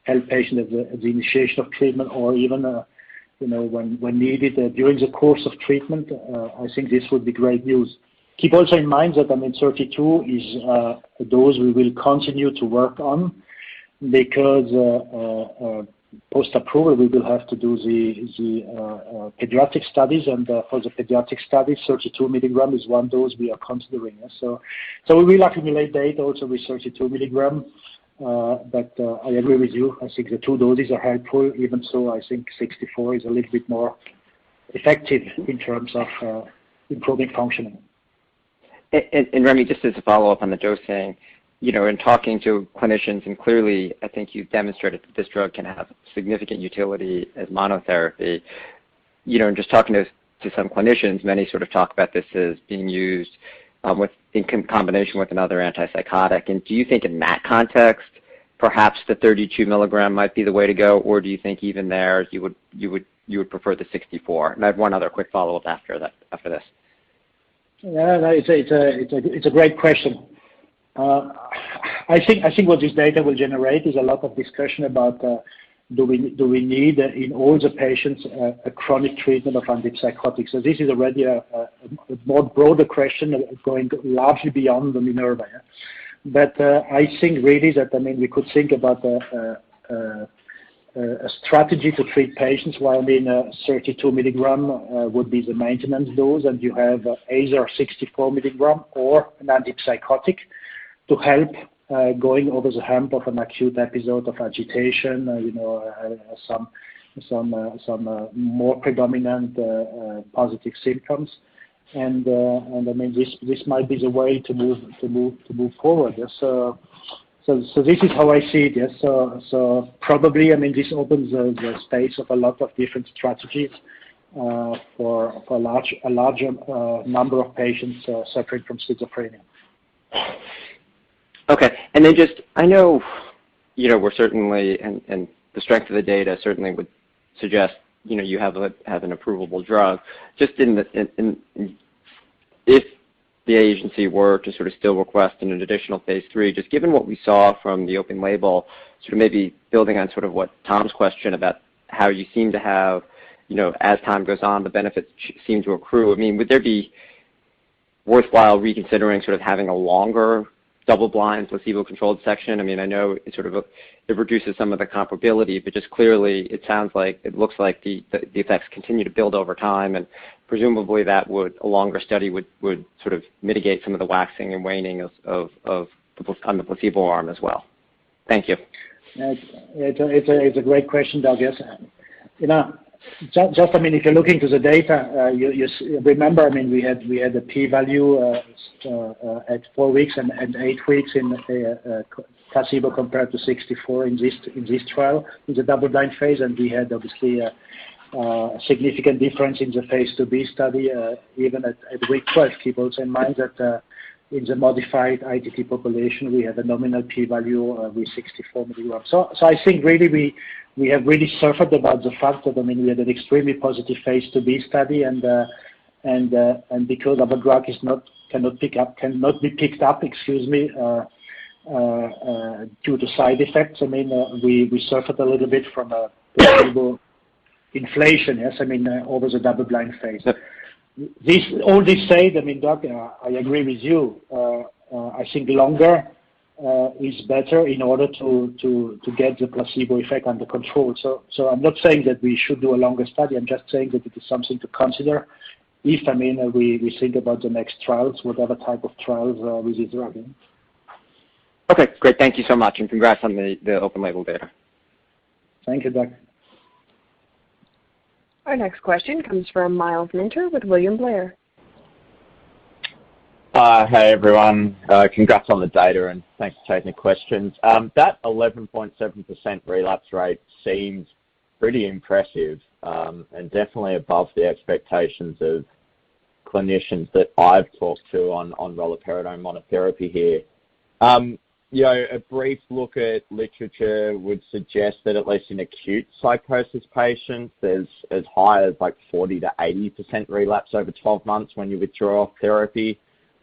help patients at the initiation of treatment, or even when needed during the course of treatment, I think this would be great news. Keep also in mind that 32 is a dose we will continue to work on, because post-approval we will have to do the pediatric studies, and for the pediatric studies, 32 milligram is one dose we are considering. So we will accumulate data also with 32 milligram, but I agree with you. I think the two doses are helpful. Even so, I think 64 is a little bit more effective in terms of improving functioning. And Remy, just as a follow-up on the dosing, in talking to clinicians, and clearly I think you've demonstrated that this drug can have significant utility as monotherapy, and just talking to some clinicians, many sort of talk about this as being used in combination with another antipsychotic. And do you think in that context, perhaps the 32 milligram might be the way to go, or do you think even there you would prefer the 64? And I have one other quick follow-up after this. Yeah, no, it's a great question. I think what this data will generate is a lot of discussion about do we need in all the patients a chronic treatment of antipsychotics? So this is already a more broader question going largely beyond the Minerva. Yeah? But I think really that, I mean, we could think about a strategy to treat patients where, I mean, 32 milligram would be the maintenance dose, and you have either 64 milligram or an antipsychotic to help going over the hump of an acute episode of agitation, some more predominant positive symptoms. And I mean, this might be the way to move forward. Yes? So this is how I see it. Yes. So probably, I mean, this opens the space of a lot of different strategies for a larger number of patients suffering from schizophrenia. Okay, and then just, I know, we're certainly, and the strength of the data certainly would suggest, you have an approvable drug. Just if the agency were to sort of still request an additional phase 3, just given what we saw from the open label, sort of maybe building on sort of what Tom's question about how you seem to have, as time goes on, the benefits seem to accrue. I mean, would there be worthwhile reconsidering sort of having a longer double-blind, placebo-controlled section? I mean, I know it sort of it reduces some of the comparability, but just clearly it looks like the effects continue to build over time, and presumably that a longer study would sort of mitigate some of the waxing and waning on the placebo arm as well. Thank you. It's a great question, Doug. Yes. Just, I mean, if you're looking to the data, you remember, I mean, we had a p-value at 4 weeks and 8 weeks in placebo compared to 64 in this trial in the double-blind phase, and we had obviously a significant difference in the phase 2b study even at week 12. Keep also in mind that in the modified ITT population we had a nominal p-value with 64 milligrams. So I think really we have really suffered about the fact that, I mean, we had an extremely positive phase 2b study, and because our drug cannot be picked up, due to side effects. I mean, we suffered a little bit from a placebo inflation. Yes, I mean, over the double-blind phase. All this said, I mean, Doc, I agree with you. I think longer is better in order to get the placebo effect under control. So I'm not saying that we should do a longer study. I'm just saying that it is something to consider if, I mean, we think about the next trials, whatever type of trials with this drug. Okay, great. Thank you so much, and congrats on the open label data. Thank you, Doc. Our next question comes from Miles Minter with William Blair. Hey everyone, congrats on the data and thanks for taking the questions. That 11.7% relapse rate seems pretty impressive and definitely above the expectations of clinicians that I've talked to on roluperidone monotherapy here. A brief look at literature would suggest that at least in acute psychosis patients, there's as high as like 40 to 80% relapse over 12 months when you withdraw therapy.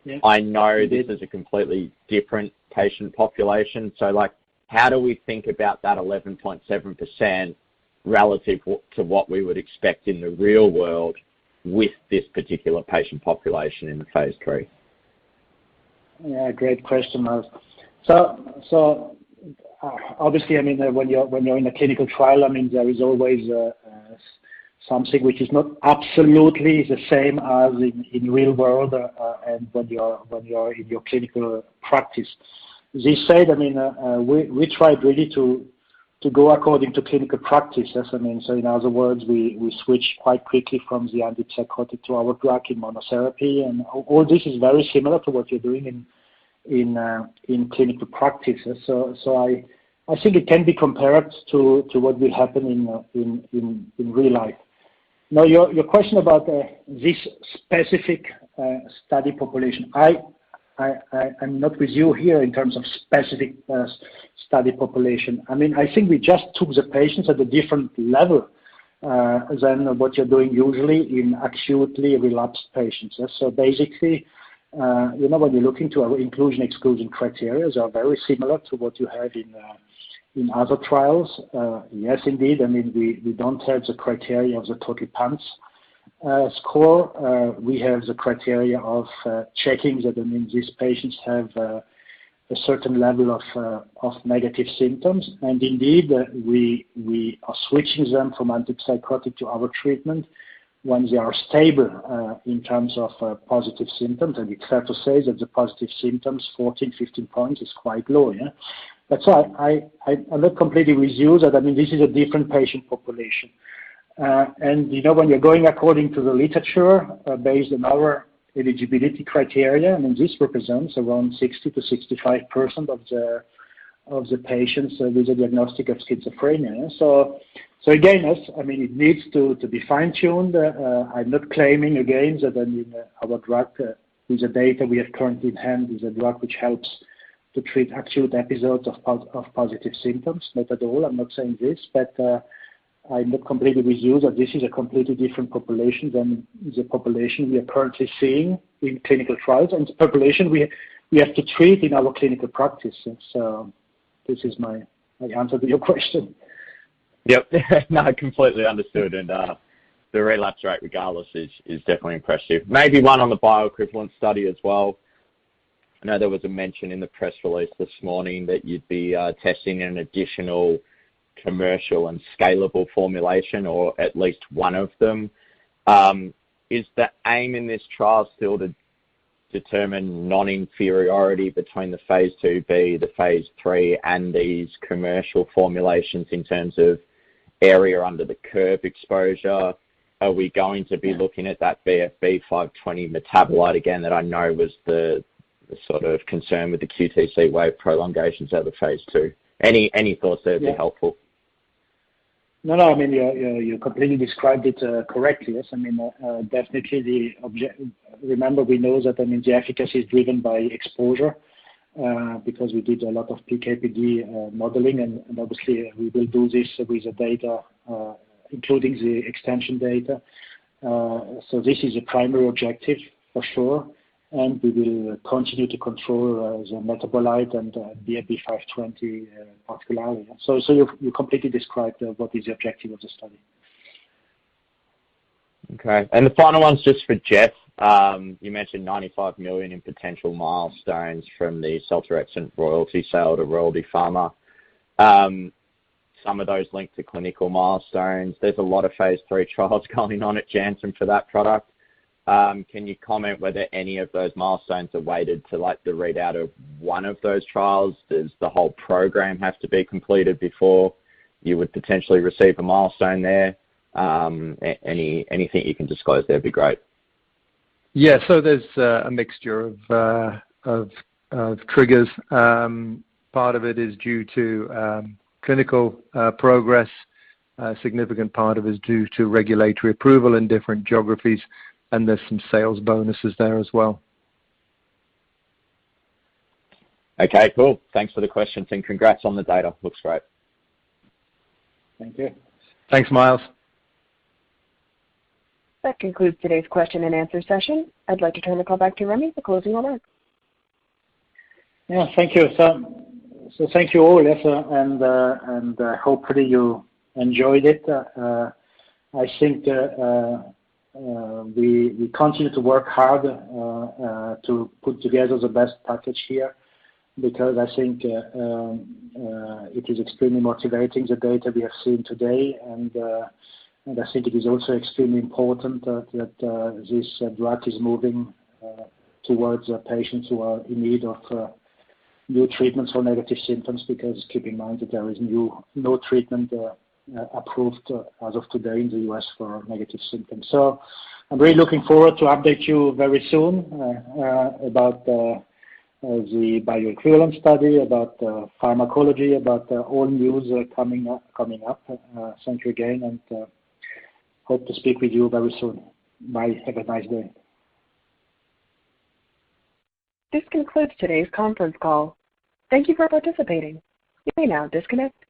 Yeah. I know this is a completely different patient population, so like, how do we think about that 11.7% relative to what we would expect in the real world with this particular patient population in the phase 3? Yeah, great question, Miles. So obviously, I mean, when you're in a clinical trial, I mean, there is always something which is not absolutely the same as in real world and when you're in your clinical practice. This said, I mean, we tried really to go according to clinical practice. Yes, I mean, so in other words, we switched quite quickly from the antipsychotic to our drug in monotherapy, and all this is very similar to what you're doing in clinical practice. So I think it can be compared to what will happen in real life. Now, your question about this specific study population, I'm not with you here in terms of specific study population. I mean, I think we just took the patients at a different level than what you're doing usually in acutely relapsed patients. So basically, when you look into our inclusion-exclusion criteria, they are very similar to what you have in other trials. Yes, indeed. I mean, we don't have the criteria of the total PANSS score. We have the criteria of checking that, I mean, these patients have a certain level of negative symptoms. And indeed, we are switching them from antipsychotic to our treatment when they are stable in terms of positive symptoms. And it's fair to say that the positive symptoms, 14, 15 points, is quite low. Yeah? But so I'm not completely with you that, I mean, this is a different patient population. And, when you're going according to the literature based on our eligibility criteria, I mean, this represents around 60 to 65% of the patients with a diagnostic of schizophrenia. So again, I mean, it needs to be fine-tuned. I'm not claiming again that, I mean, our drug with the data we have currently in hand is a drug which helps to treat acute episodes of positive symptoms. Not at all. I'm not saying this, but I'm not completely with you that this is a completely different population than the population we are currently seeing in clinical trials and the population we have to treat in our clinical practice. So this is my answer to your question. Yep, no, completely understood. And the relapse rate, regardless, is definitely impressive. Maybe one on the bioequivalent study as well. I know there was a mention in the press release this morning that you'd be testing an additional commercial and scalable formulation, or at least one of them. Is the aim in this trial still to determine non-inferiority between the phase 2b, the phase 3, and these commercial formulations in terms of area under the curve exposure? Are we going to be looking at that BFB 520 metabolite again that I know was the sort of concern with the QTC wave prolongations out of phase 2? Any thoughts there would be helpful? No, I mean, you completely described it correctly. Yes, I mean, definitely remember, we know that, I mean, the efficacy is driven by exposure because we did a lot of PK/PD modeling, and obviously we will do this with the data, including the extension data. So this is a primary objective for sure, and we will continue to control the metabolite and BFB 520 particularly. So you completely described what is the objective of the study. Okay, and the final one's just for Jeff. You mentioned $95 million in potential milestones from the seltorexant royalty sale to Royalty Pharma. Some of those linked to clinical milestones. There's a lot of phase 3 trials going on at Janssen for that product. Can you comment whether any of those milestones are weighted to like the readout of one of those trials? Does the whole program have to be completed before you would potentially receive a milestone there? Anything you can disclose there would be great. Yeah, so there's a mixture of triggers. Part of it is due to clinical progress. A significant part of it is due to regulatory approval in different geographies, and there's some sales bonuses there as well. Okay, cool. Thanks for the questions, and congrats on the data. Looks great. Thank you. Thanks, Miles. That concludes today's question and answer session. I'd like to turn the call back to Remy for closing remarks. Yeah, thank you. So thank you all, yes, and hopefully you enjoyed it. I think we continue to work hard to put together the best package here, because I think it is extremely motivating, the data we have seen today, and I think it is also extremely important that this drug is moving towards patients who are in need of new treatments for negative symptoms, because keep in mind that there is no treatment approved as of today in the US for negative symptoms. So I'm really looking forward to update you very soon about the bioequivalent study, about pharmacology, about all news coming up. Thank you again, and hope to speak with you very soon. Bye. Have a nice day. This concludes today's conference call. Thank you for participating. You may now disconnect.